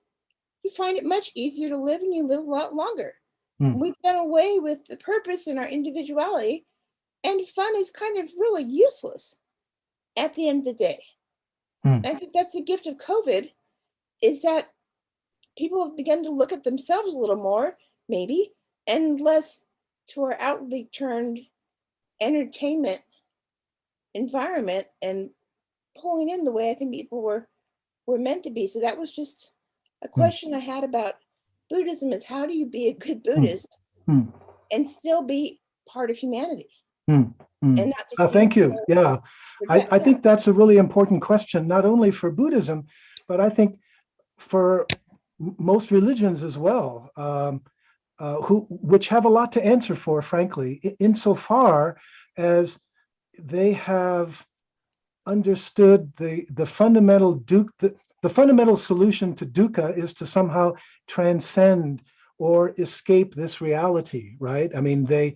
you find it much easier to live and you live a lot longer. We've done away with the purpose in our individuality, and fun is kind of really useless at the end of the day. I think that's the gift of COVID, is that people have begun to look at themselves a little more, maybe, and less to our outwardly turned entertainment environment and pulling in the way I think people were meant to be. So that was just a question I had about Buddhism, is how do you be a good Buddhist and still be part of humanity? And not just Thank you. Yeah, I think that's a really important question, not only for Buddhism, but I think for most religions as well, which have a lot to answer for, frankly, insofar as they have understood the fundamental the fundamental solution to dukkha is to somehow transcend or escape this reality, right? I mean,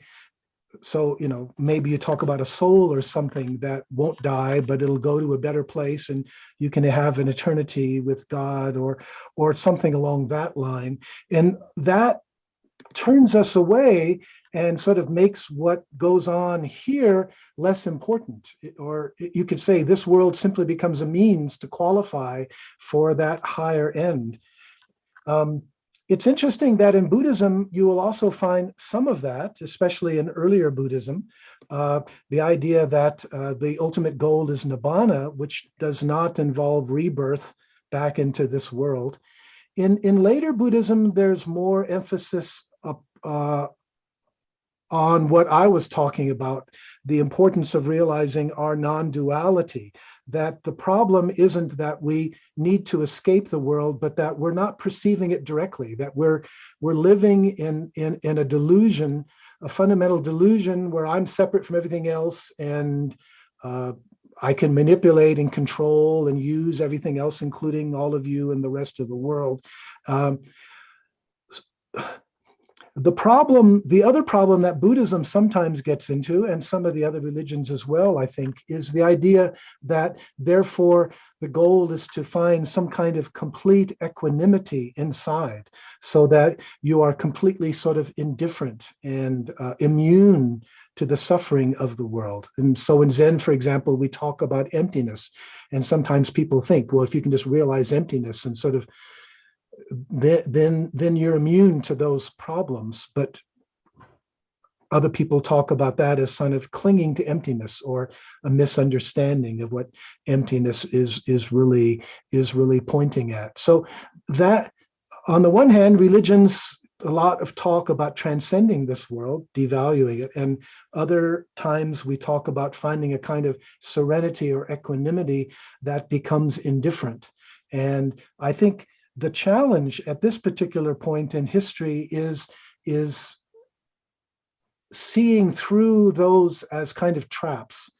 so, you know, maybe you talk about a soul or something that won't die, but it'll go to a better place and you can have an eternity with God, or something along that line. And that turns us away and sort of makes what goes on here less important. Or you could say this world simply becomes a means to qualify for that higher end. It's interesting that in Buddhism, you will also find some of that, especially in earlier Buddhism, the idea that the ultimate goal is nibbana, which does not involve rebirth back into this world. In later Buddhism, there's more emphasis on what I was talking about, the importance of realizing our non-duality, that the problem isn't that we need to escape the world, but that we're not perceiving it directly, that we're living in a delusion, a fundamental delusion where I'm separate from everything else, and I can manipulate and control and use everything else, including all of you and the rest of the world. The other problem that Buddhism sometimes gets into, and some of the other religions as well, I think, is the idea that therefore the goal is to find some kind of complete equanimity inside, so that you are completely sort of indifferent and immune to the suffering of the world. And so in Zen, for example, we talk about emptiness. And sometimes people think, well, if you can just realize emptiness and sort of then you're immune to those problems. But other people talk about that as kind of clinging to emptiness, or a misunderstanding of what emptiness is really pointing at. So that, on the one hand, religions, a lot of talk about transcending this world, devaluing it, and other times we talk about finding a kind of serenity or equanimity that becomes indifferent. And I think the challenge at this particular point in history is seeing through those as kind of traps,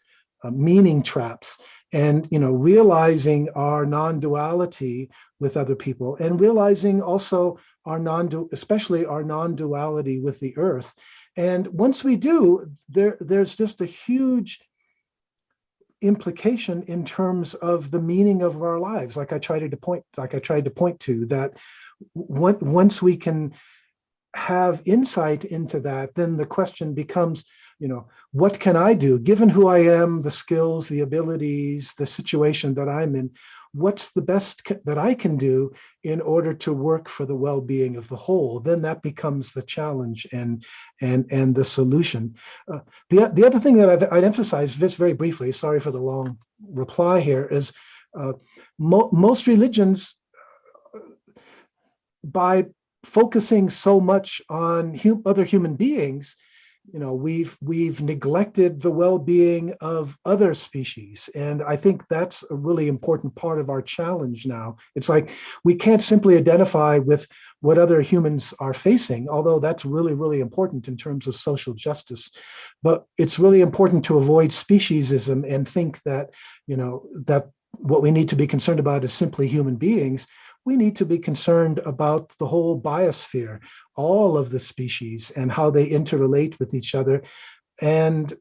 meaning traps, and realizing our non-duality with other people, and realizing also especially our non-duality with the earth. And once we do, there's just a huge implication in terms of the meaning of our lives, like I tried to point to, that once we can have insight into that, then the question becomes, what can I do, given who I am, the skills, the abilities, the situation that I'm in? What's the best that I can do in order to work for the well-being of the whole? Then that becomes the challenge and the solution. The other thing that I'd emphasize just very briefly, sorry for the long reply here, is most religions, by focusing so much on other human beings, we've neglected the well-being of other species. And I think that's a really important part of our challenge now. It's like we can't simply identify with what other humans are facing, although that's really, really important in terms of social justice. But it's really important to avoid speciesism and think that, that what we need to be concerned about is simply human beings. We need to be concerned about the whole biosphere, all of the species, and how they interrelate with each other, and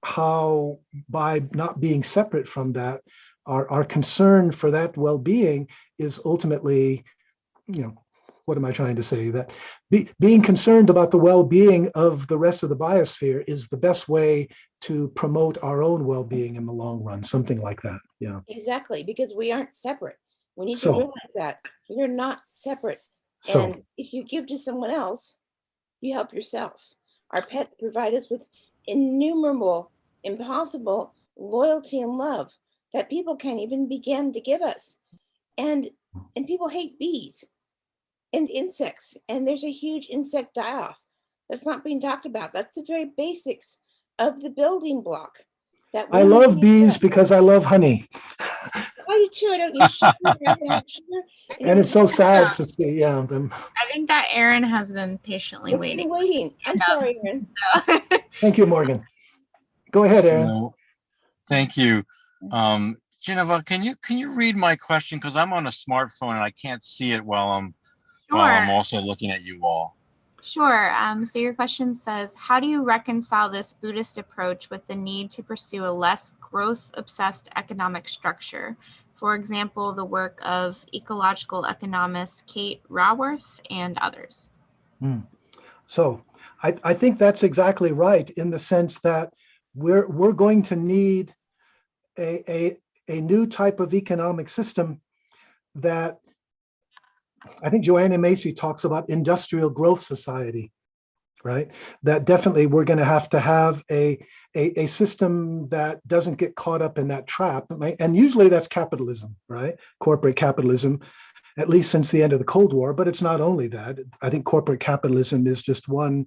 how, by not being separate from that, our concern for that well-being is ultimately, what am I trying to say? That being concerned about the well-being of the rest of the biosphere is the best way to promote our own well-being in the long run, something like that. Yeah. Exactly, because we aren't separate. We need to realize that we are not separate. And if you give to someone else, you help yourself. Our pets provide us with innumerable, impossible loyalty and love that people can't even begin to give us. And people hate bees and insects. And there's a huge insect die-off that's not being talked about. That's the very basics of the building block. I love bees because I love honey. I do too. I don't use sugar. And it's so sad to see, them. I think that Aaron has been patiently waiting. I'm sorry, Aaron. Thank you, Morgan. Go ahead, Aaron. No, thank you. Geneva, can you read my question? Because I'm on a smartphone and I can't see it while I'm also looking at you all. Sure. So your question says, how do you reconcile this Buddhist approach with the need to pursue a less growth-obsessed economic structure? For example, the work of ecological economist Kate Raworth and others. So I think that's exactly right, in the sense that we're going to need a new type of economic system that I think Joanna Macy talks about industrial growth society, right? That definitely we're going to have a system that doesn't get caught up in that trap. And usually that's capitalism, right? Corporate capitalism, at least since the end of the Cold War. But it's not only that. I think corporate capitalism is just one,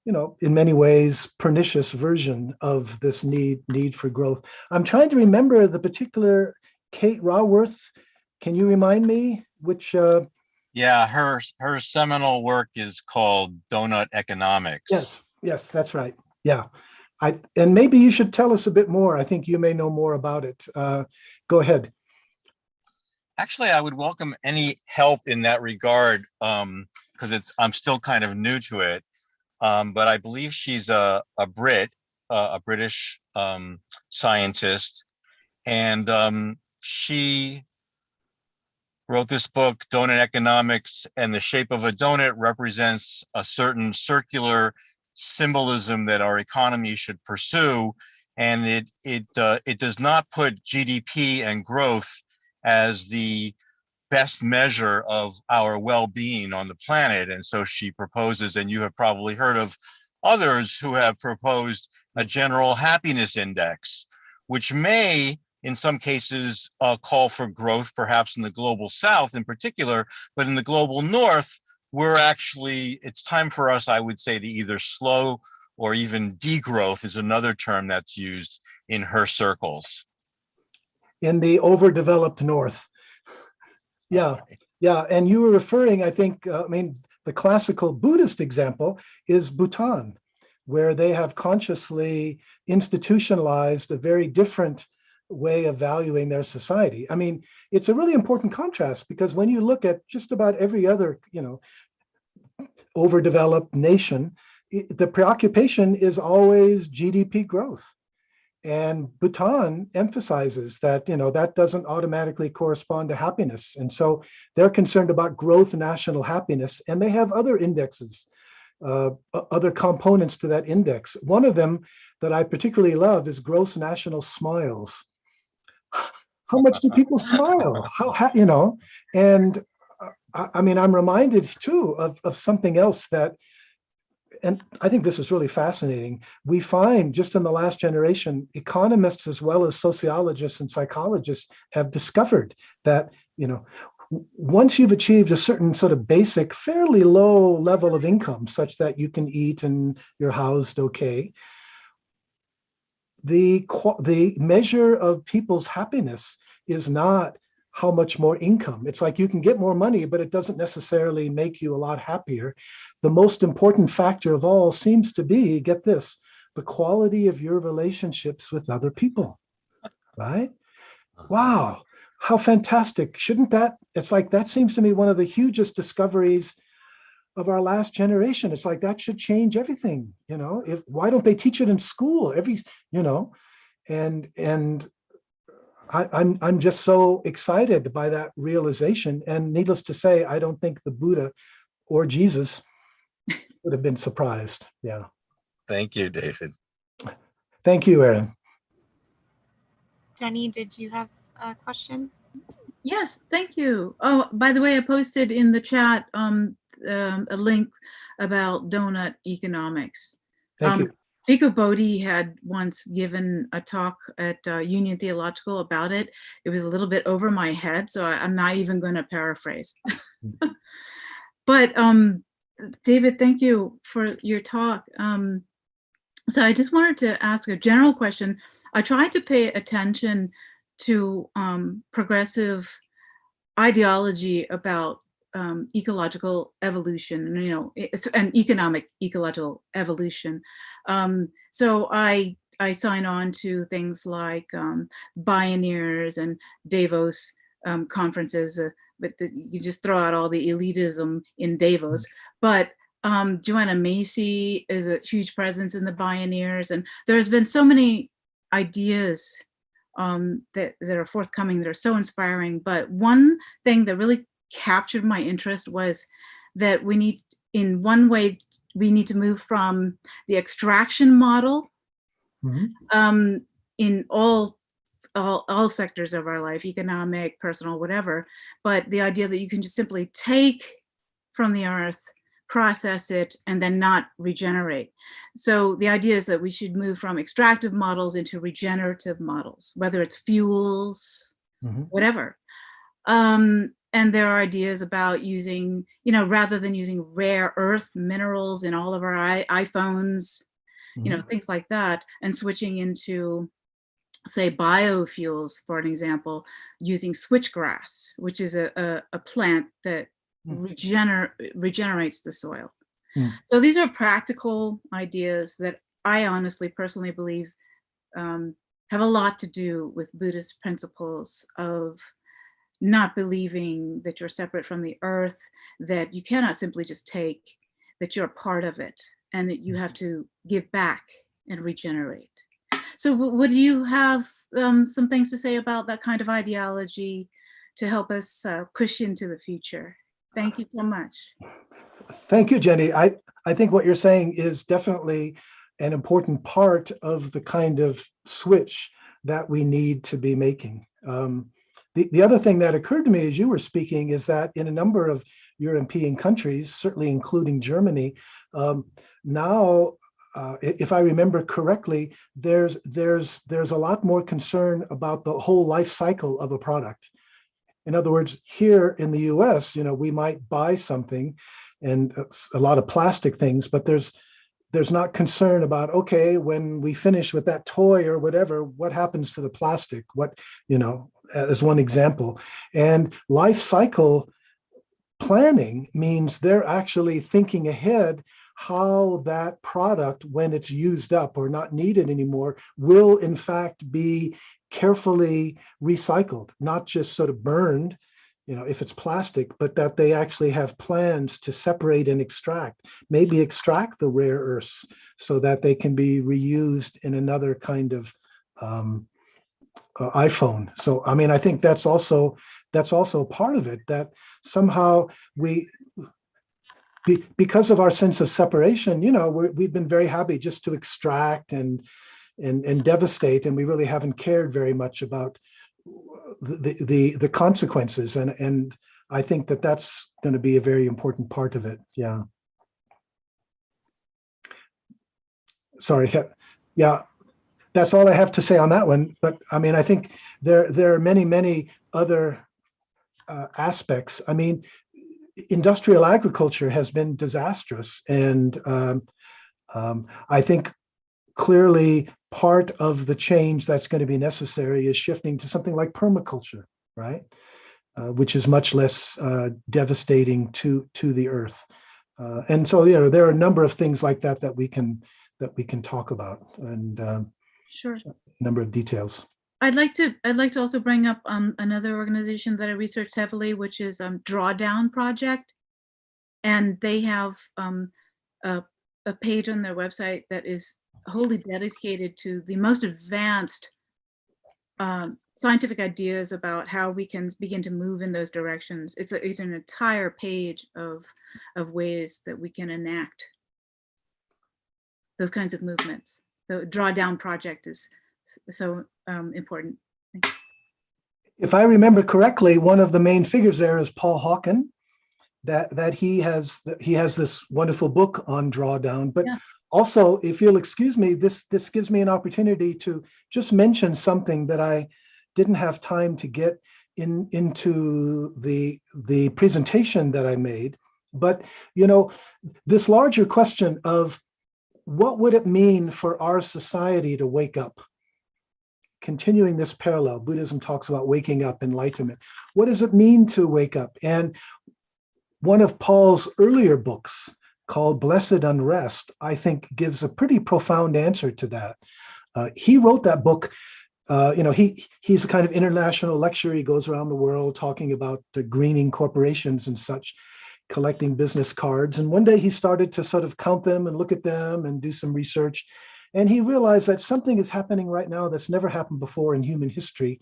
in many ways, pernicious version of this need for growth. I'm trying to remember the particular Kate Raworth. Can you remind me which? Yeah, her seminal work is called Donut Economics. Yes, that's right. Yeah. And maybe you should tell us a bit more. I think you may know more about it. Go ahead. Actually, I would welcome any help in that regard, because I'm still kind of new to it. But I believe she's a British scientist, and she wrote this book, Donut Economics, and the shape of a donut represents a certain circular symbolism that our economy should pursue. And it does not put GDP and growth as the best measure of our well-being on the planet. And so she proposes, and you have probably heard of others who have proposed, a general happiness index, which may in some cases call for growth, perhaps in the global south in particular, but in the global north, it's time for us, I would say, to either slow or even degrowth is another term that's used in her circles. In the overdeveloped north. Yeah, yeah. And you were referring, I think, the classical Buddhist example is Bhutan, where they have consciously institutionalized a very different way of valuing their society. I mean, it's a really important contrast, because when you look at just about every other, overdeveloped nation, the preoccupation is always GDP growth. And Bhutan emphasizes that, that doesn't automatically correspond to happiness. And so they're concerned about growth, national happiness, and they have other indexes, other components to that index. One of them that I particularly love is gross national smiles. How much do people smile? And I'm reminded too of something else that, and I think this is really fascinating. We find just in the last generation, economists as well as sociologists and psychologists have discovered that, once you've achieved a certain sort of basic, fairly low level of income, such that you can eat and you're housed okay, the measure of people's happiness is not how much more income. It's like you can get more money, but it doesn't necessarily make you a lot happier. The most important factor of all seems to be, get this, the quality of your relationships with other people, right? Wow, how fantastic. Shouldn't that, it's like, that seems to me one of the hugest discoveries of our last generation. It's like, that should change everything, why don't they teach it in school? And I'm just so excited by that realization. And needless to say, I don't think the Buddha or Jesus would have been surprised. Yeah. Thank you, David. Thank you, Aaron. Jenny, did you have a question? Yes, thank you. Oh, by the way, I posted in the chat a link about donut economics. Thank you. Bhikkhu Bodhi had once given a talk at Union Theological about it. It was a little bit over my head, so I'm not even going to paraphrase. But David, thank you for your talk. So I just wanted to ask a general question. I tried to pay attention to progressive ideology about ecological evolution, and economic ecological evolution. So I sign on to things like Bioneers and Davos conferences, but you just throw out all the elitism in Davos. But Joanna Macy is a huge presence in the Bioneers, and there's been so many ideas that are forthcoming that are so inspiring. But one thing that really captured my interest was that we need in one way, we need to move from the extraction model in all sectors of our life, economic, personal, whatever. But the idea that you can just simply take from the earth, process it, and then not regenerate. So the idea is that we should move from extractive models into regenerative models, whether it's fuels, whatever. And there are ideas about using, rather than using rare earth minerals in all of our iPhones, things like that, and switching into, say, biofuels, for an example, using switchgrass, which is a plant that regenerates the soil. So these are practical ideas that I honestly, personally believe have a lot to do with Buddhist principles of not believing that you're separate from the earth, that you cannot simply just take, that you're a part of it, and that you have to give back and regenerate. So would you have some things to say about that kind of ideology to help us push into the future? Thank you so much. Thank you, Jenny. I think what you're saying is definitely an important part of the kind of switch that we need to be making. The other thing that occurred to me as you were speaking is that in a number of European countries, certainly including Germany, now, if I remember correctly, there's a lot more concern about the whole life cycle of a product. In other words, here in the US, we might buy something and a lot of plastic things, but there's not concern about, okay, when we finish with that toy or whatever, what happens to the plastic? As one example. And life cycle planning means they're actually thinking ahead how that product, when it's used up or not needed anymore, will in fact be carefully recycled, not just sort of burned, if it's plastic, but that they actually have plans to separate and maybe extract the rare earths so that they can be reused in another kind of iPhone. So, I think that's also part of it, that somehow because of our sense of separation, we've been very happy just to extract and devastate, and we really haven't cared very much about the consequences. And I think that that's going to be a very important part of it. Yeah. Sorry. Yeah. That's all I have to say on that one. But I think there are many other aspects. Industrial agriculture has been disastrous, and I think clearly part of the change that's going to be necessary is shifting to something like permaculture, right? Which is much less devastating to the earth. And so there are a number of things like that we can talk about, and sure, a number of details. I'd like to also bring up another organization that I researched heavily, which is Drawdown Project, and they have a page on their website that is wholly dedicated to the most advanced scientific ideas about how we can begin to move in those directions. It's an entire page of ways that we can enact those kinds of movements. The Drawdown Project is so important. If I remember correctly, one of the main figures there is Paul Hawken, that he has this wonderful book on drawdown. But also, if you'll excuse me, this gives me an opportunity to just mention something that I didn't have time to get into the presentation that I made. But this larger question of what would it mean for our society to wake up? Continuing this parallel, Buddhism talks about waking up, enlightenment. What does it mean to wake up? And one of Paul's earlier books, called Blessed Unrest, I think gives a pretty profound answer to that. He wrote that book. He's a kind of international lecturer. He goes around the world talking about the greening corporations and such, collecting business cards. And one day he started to sort of count them and look at them and do some research. And he realized that something is happening right now that's never happened before in human history.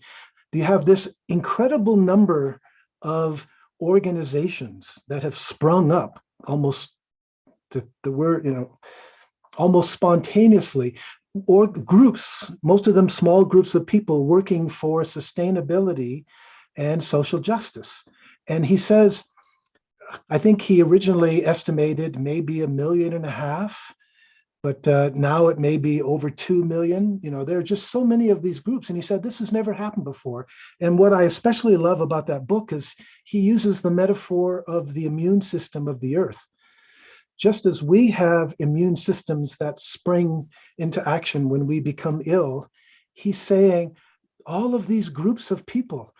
You have this incredible number of organizations that have sprung up almost the word, almost spontaneously, or groups, most of them small groups of people working for sustainability and social justice. And he says, I think he originally estimated maybe 1.5 million, but now it may be over 2 million. There are just so many of these groups. And he said, this has never happened before. And what I especially love about that book is he uses the metaphor of the immune system of the earth. Just as we have immune systems that spring into action when we become ill, he's saying all of these groups of people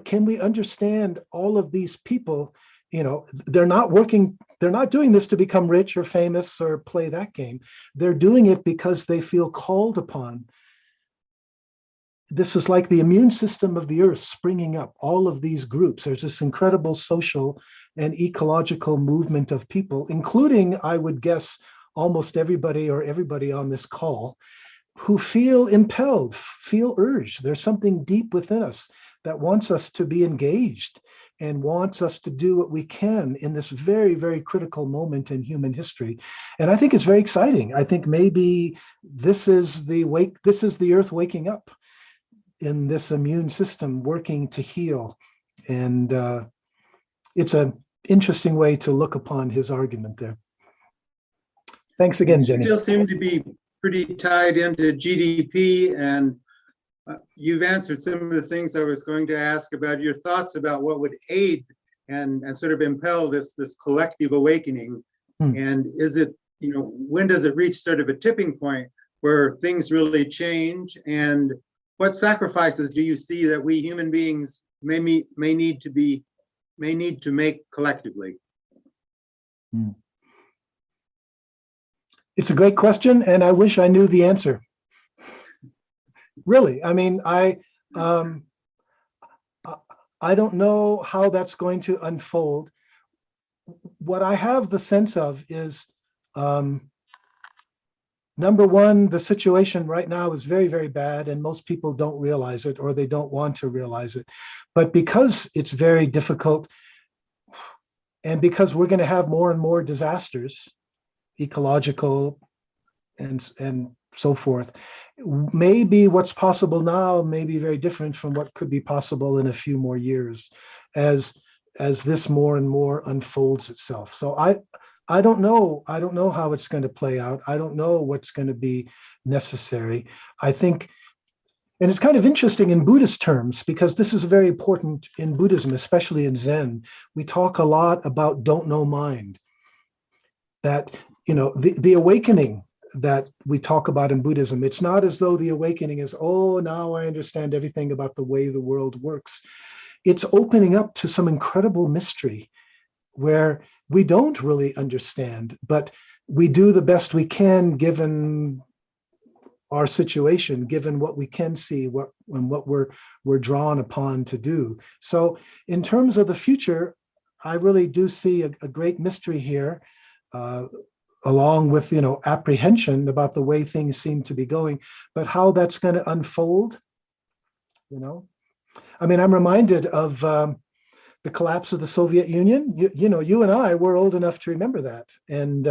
can we understand all of these people? They're not doing this to become rich or famous or play that game. They're doing it because they feel called upon. This is like the immune system of the earth springing up, all of these groups. There's this incredible social and ecological movement of people, including, I would guess, almost everybody on this call, who feel impelled, feel urged. There's something deep within us that wants us to be engaged and wants us to do what we can in this very, very critical moment in human history. And I think it's very exciting. I think maybe this is the earth waking up in this immune system working to heal. And it's an interesting way to look upon his argument there. Thanks again, Jenny. Still seem to be pretty tied into GDP, and you've answered some of the things I was going to ask about your thoughts about what would aid and sort of impel this collective awakening. And is it, when does it reach sort of a tipping point where things really change? And what sacrifices do you see that we human beings may need to make collectively? It's a great question, and I wish I knew the answer. Really, I mean, I don't know how that's going to unfold. What I have the sense of is, number one, the situation right now is very, very bad, and most people don't realize it, or they don't want to realize it. But because it's very difficult, and because we're going to have more and more disasters, ecological and so forth, maybe what's possible now may be very different from what could be possible in a few more years as this more and more unfolds itself. So I don't know how it's going to play out. I don't know what's going to be necessary. I think, and it's kind of interesting in Buddhist terms, because this is very important in Buddhism, especially in Zen. We talk a lot about don't know mind. That, the awakening that we talk about in Buddhism, it's not as though the awakening is, oh, now I understand everything about the way the world works. It's opening up to some incredible mystery where we don't really understand, but we do the best we can given our situation, given what we can see, what we're drawn upon to do. So in terms of the future, I really do see a great mystery here, along with apprehension about the way things seem to be going, but how that's going to unfold. I mean, I'm reminded of the collapse of the Soviet Union. You and I were old enough to remember that, and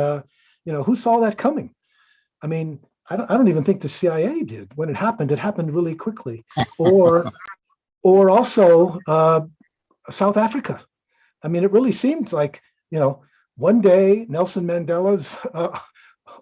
who saw that coming? I mean, I don't even think the CIA did. When it happened really quickly. Or also South Africa. I mean, it really seemed like one day Nelson Mandela's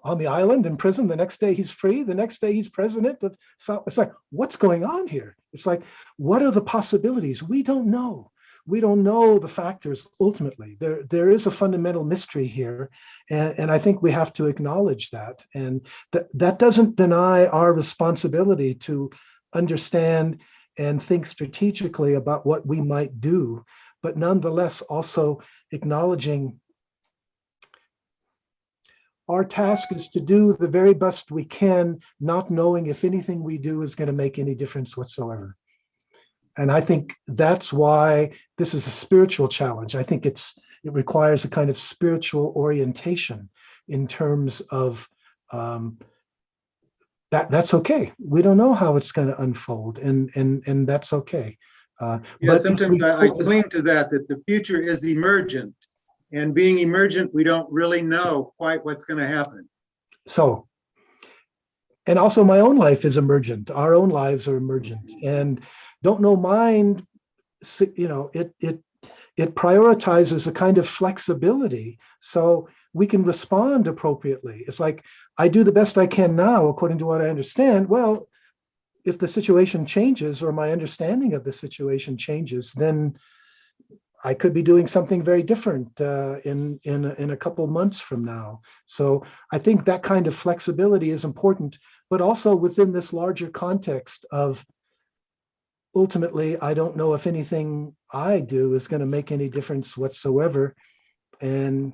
on the island in prison. The next day he's free. The next day he's president of South. It's like, what's going on here? It's like, what are the possibilities? We don't know. We don't know the factors ultimately. There is a fundamental mystery here. And I think we have to acknowledge that. And that doesn't deny our responsibility to understand and think strategically about what we might do, but nonetheless also acknowledging our task is to do the very best we can, not knowing if anything we do is going to make any difference whatsoever. And I think that's why this is a spiritual challenge. I think it requires a kind of spiritual orientation in terms of that's okay. We don't know how it's going to unfold, and that's okay. Sometimes I cling to that the future is emergent. And being emergent, we don't really know quite what's going to happen. So, and also my own life is emergent. Our own lives are emergent, and don't know mind, it prioritizes a kind of flexibility so we can respond appropriately. It's like, I do the best I can now according to what I understand. Well, if the situation changes or my understanding of the situation changes, then I could be doing something very different in a couple of months from now. So I think that kind of flexibility is important, but also within this larger context of, ultimately, I don't know if anything I do is going to make any difference whatsoever, and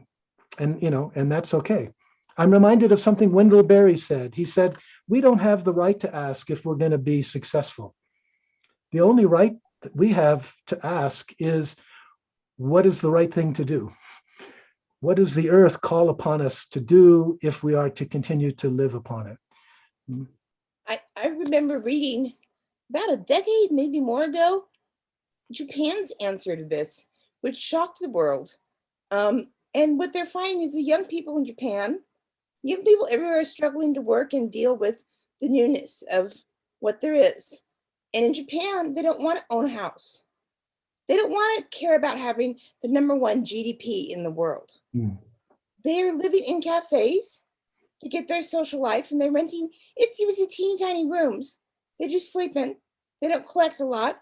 that's okay. I'm reminded of something Wendell Berry said. He said, "We don't have the right to ask if we're going to be successful. The only right that we have to ask is, what is the right thing to do? What does the earth call upon us to do if we are to continue to live upon it?" I remember reading about a decade, maybe more ago, Japan's answer to this, which shocked the world. And what they're finding is the young people in Japan, young people everywhere are struggling to work and deal with the newness of what there is. And in Japan, they don't want to own a house. They don't want to care about having the #1 GDP in the world. Mm. They are living in cafes to get their social life, and they're renting, it was teeny tiny rooms. They just sleep in. They don't collect a lot.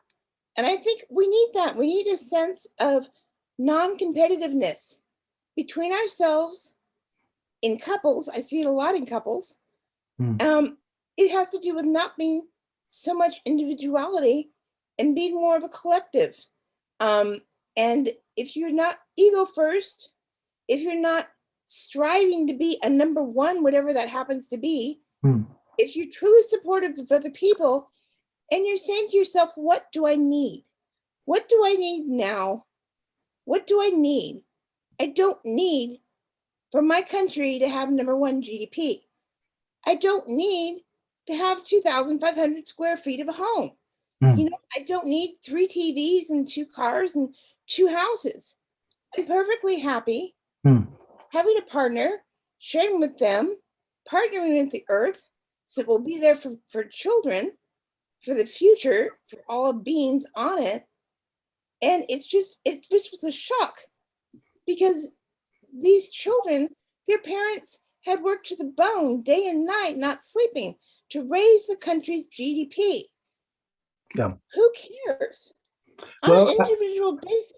And I think we need that. We need a sense of non-competitiveness between ourselves in couples. I see it a lot in couples. It has to do with not being so much individuality and being more of a collective. And if you're not ego first, if you're not striving to be a #1, whatever that happens to be, if you're truly supportive of other people and you're saying to yourself, what do I need? What do I need now? What do I need? I don't need for my country to have #1 GDP. I don't need to have 2,500 square feet of a home. I don't need 3 TVs and 2 cars and 2 houses. I'm perfectly happy having a partner, sharing with them, partnering with the earth, so we'll be there for children, for the future, for all beings on it. And it just was a shock, because these children, their parents had worked to the bone day and night, not sleeping, to raise the country's GDP. Yeah. Who cares? On Well, an individual basis.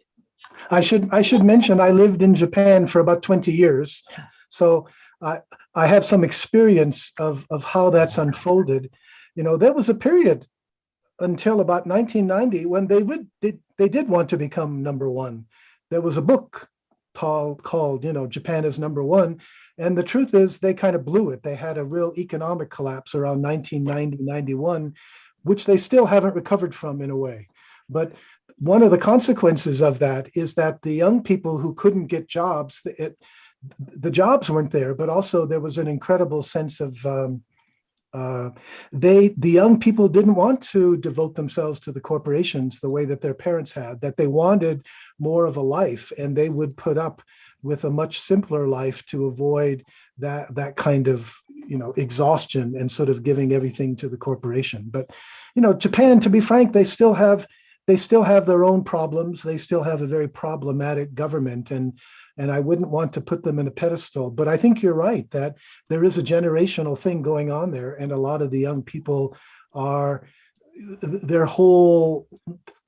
I should mention I lived in Japan for about 20 years, so I have some experience of how that's unfolded. There was a period until about 1990 when they did want to become #1. There was a book called Japan is #1, and the truth is they kind of blew it. They had a real economic collapse around 1990, 91, which they still haven't recovered from in a way. But one of the consequences of that is that the young people who couldn't get jobs, the jobs weren't there, but also there was an incredible sense of the young people didn't want to devote themselves to the corporations the way that their parents had, that they wanted more of a life, and they would put up with a much simpler life to avoid that kind of exhaustion and sort of giving everything to the corporation. But Japan, to be frank, they still have their own problems. They still have a very problematic government, and I wouldn't want to put them in a pedestal. But I think you're right that there is a generational thing going on there, and a lot of the young people are the whole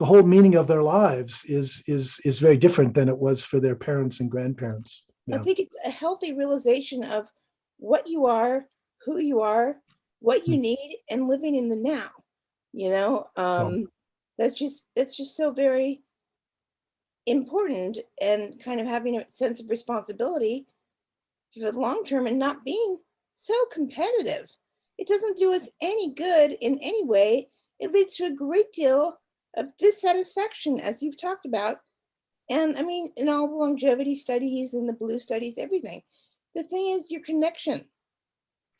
meaning of their lives is very different than it was for their parents and grandparents. I think it's a healthy realization of what you are, who you are, what you need, and living in the now. It's just so very important, and kind of having a sense of responsibility for the long term and not being so competitive. It doesn't do us any good in any way. It leads to a great deal of dissatisfaction, as you've talked about. And I mean, in all the longevity studies and the blue studies, everything. The thing is your connection.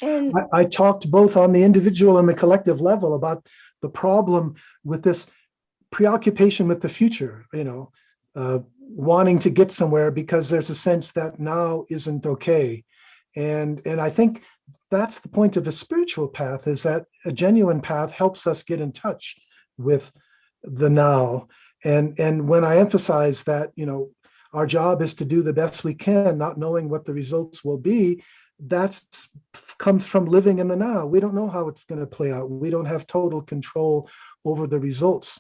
And I talked both on the individual and the collective level about the problem with this preoccupation with the future. wanting to get somewhere because there's a sense that now isn't okay. And I think that's the point of the spiritual path, is that a genuine path helps us get in touch with the now. And when I emphasize that, our job is to do the best we can, not knowing what the results will be, that comes from living in the now. We don't know how it's going to play out. We don't have total control over the results.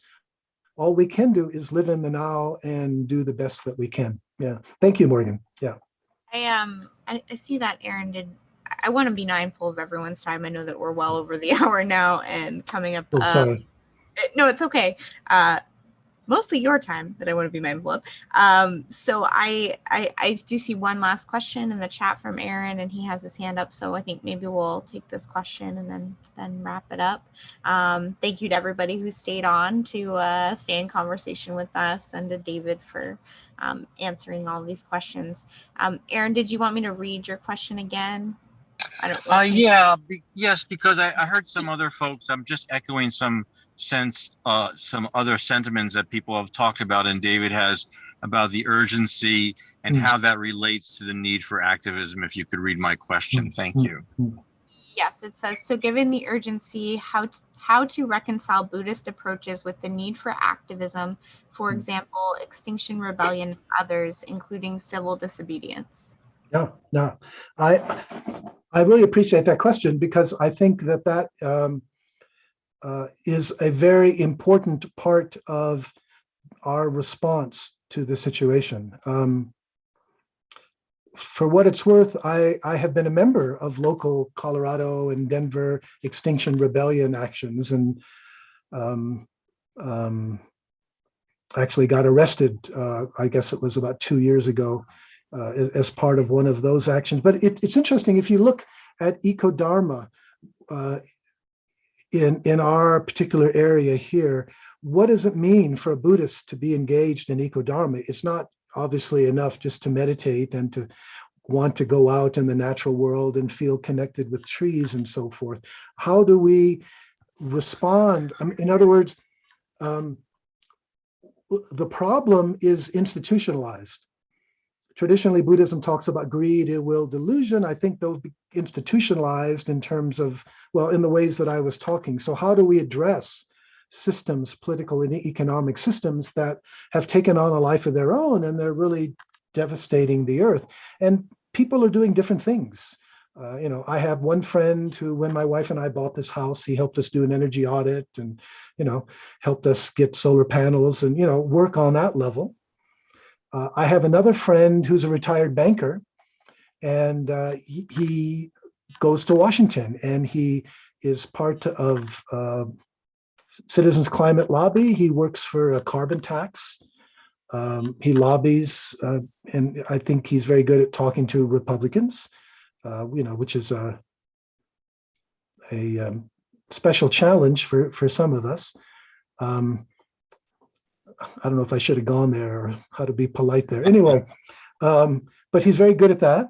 All we can do is live in the now and do the best that we can. Yeah. Thank you, Morgan. Yeah. I see that Aaron did. I want to be mindful of everyone's time. I know that we're well over the hour now and coming up. Oh, sorry. No, it's okay. Mostly your time that I want to be mindful of. So I do see one last question in the chat from Aaron, and he has his hand up. So I think maybe we'll take this question and then wrap it up. Thank you to everybody who stayed on to stay in conversation with us, and to David for answering all these questions. Aaron, did you want me to read your question again? I don't know. Yes, because I heard some other folks. I'm just echoing some other sentiments that people have talked about, and David has, about the urgency and how that relates to the need for activism. If you could read my question, thank you. Yes, it says, so given the urgency, how to reconcile Buddhist approaches with the need for activism, for example, Extinction Rebellion and others, including civil disobedience? Yeah, I really appreciate that question, because I think that is a very important part of our response to the situation. For what it's worth, I have been a member of local Colorado and Denver Extinction Rebellion actions, and actually got arrested, I guess it was about 2 years ago, as part of one of those actions. But it's interesting, if you look at eco-dharma in our particular area here, what does it mean for a Buddhist to be engaged in eco-dharma? It's not obviously enough just to meditate and to want to go out in the natural world and feel connected with trees and so forth. How do we respond? In other words, the problem is institutionalized. Traditionally, Buddhism talks about greed, ill will, delusion. I think those be institutionalized in terms of, well, in the ways that I was talking. So how do we address systems, political and economic systems, that have taken on a life of their own, and they're really devastating the earth? And people are doing different things. I have one friend who, when my wife and I bought this house, he helped us do an energy audit and, helped us get solar panels and, work on that level. I have another friend who's a retired banker, and he goes to Washington, and he is part of Citizens Climate Lobby. He works for a carbon tax. He lobbies, and I think he's very good at talking to Republicans, which is a special challenge for some of us. I don't know if I should have gone there or how to be polite there. Anyway, but he's very good at that.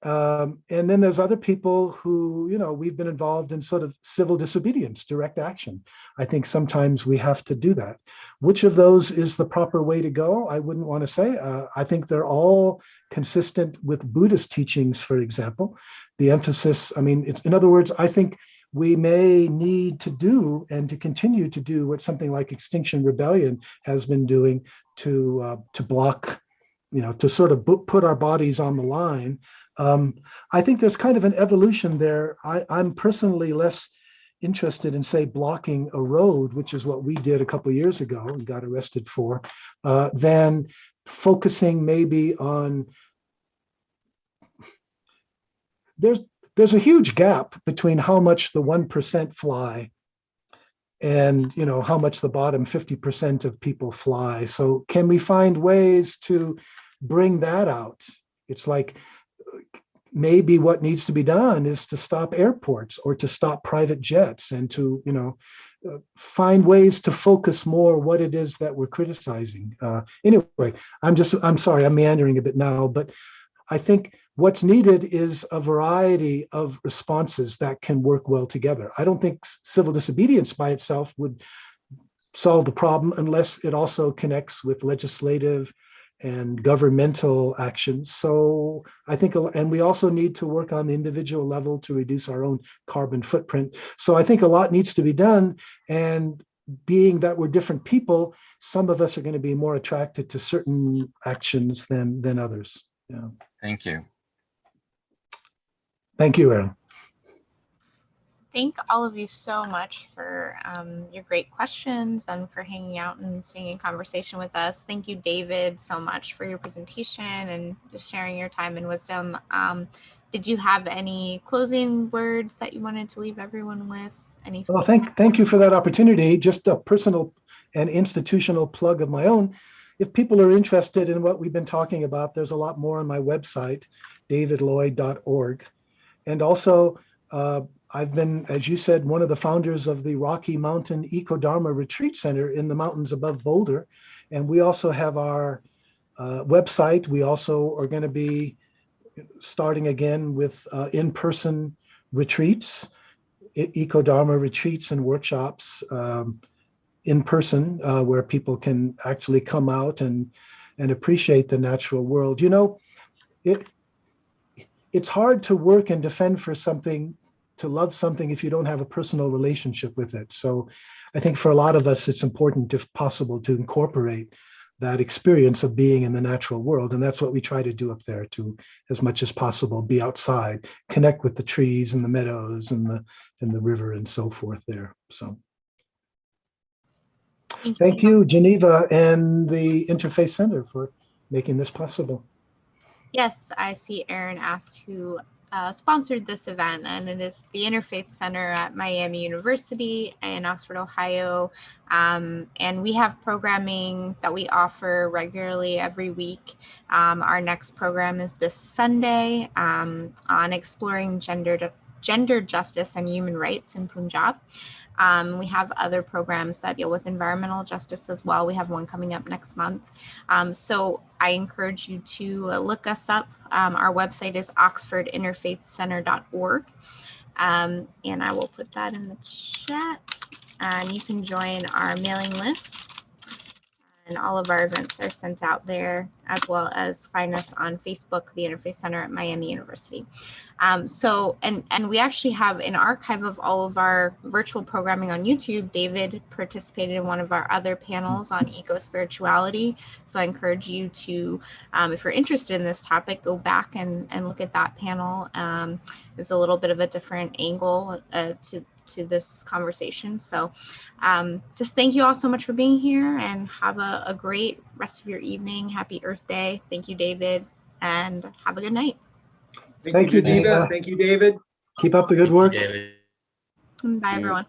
And then there's other people who, we've been involved in sort of civil disobedience, direct action. I think sometimes we have to do that. Which of those is the proper way to go? I wouldn't want to say. I think they're all consistent with Buddhist teachings, for example. The emphasis, in other words, I think we may need to do and to continue to do what something like Extinction Rebellion has been doing to block, to sort of put our bodies on the line. I think there's kind of an evolution there. I'm personally less interested in, say, blocking a road, which is what we did a couple of years ago and got arrested for, than focusing maybe on, there's a huge gap between how much the 1% fly and how much the bottom 50% of people fly. So can we find ways to bring that out? It's like, maybe what needs to be done is to stop airports or to stop private jets, and to find ways to focus more what it is that we're criticizing. Anyway, I'm sorry, I'm meandering a bit now, but I think what's needed is a variety of responses that can work well together. I don't think civil disobedience by itself would solve the problem unless it also connects with legislative and governmental actions. So I think, and we also need to work on the individual level to reduce our own carbon footprint. So I think a lot needs to be done. And being that we're different people, some of us are going to be more attracted to certain actions than others. Yeah. Thank you. Thank you, Aaron. Thank all of you so much for your great questions and for hanging out and staying in conversation with us. Thank you, David, so much for your presentation and just sharing your time and wisdom. Did you have any closing words that you wanted to leave everyone with? Well, thank you for that opportunity. Just a personal and institutional plug of my own. If people are interested in what we've been talking about, there's a lot more on my website, davidlloyd.org. And also, I've been, as you said, one of the founders of the Rocky Mountain Eco-Dharma Retreat Center in the mountains above Boulder. And we also have our website. We also are going to be starting again with in-person retreats, Eco-Dharma retreats and workshops in person, where people can actually come out and appreciate the natural world. You know, it's hard to work and defend for something, to love something, if you don't have a personal relationship with it. So I think for a lot of us, it's important, if possible, to incorporate that experience of being in the natural world. And that's what we try to do up there, to, as much as possible, be outside, connect with the trees and the meadows and the river and so forth there. So thank you, Geneva and the Interfaith Center, for making this possible. Yes, I see Aaron asked who sponsored this event, and it is the Interfaith Center at Miami University in Oxford, Ohio. And we have programming that we offer regularly every week. Our next program is this Sunday on exploring gender justice and human rights in Punjab. We have other programs that deal with environmental justice as well. We have one coming up next month. So I encourage you to look us up. Our website is oxfordinterfaithcenter.org. And I will put that in the chat. And you can join our mailing list. And all of our events are sent out there, as well as find us on Facebook, the Interfaith Center at Miami University. And we actually have an archive of all of our virtual programming on YouTube. David participated in one of our other panels on eco-spirituality. So I encourage you to, if you're interested in this topic, go back and look at that panel. There's a little bit of a different angle to this conversation. So just thank you all so much for being here, and have a great rest of your evening. Happy Earth Day. Thank you, David, and have a good night. Thank you, Geneva. Thank you, David. Keep up the good work. David. Bye, everyone.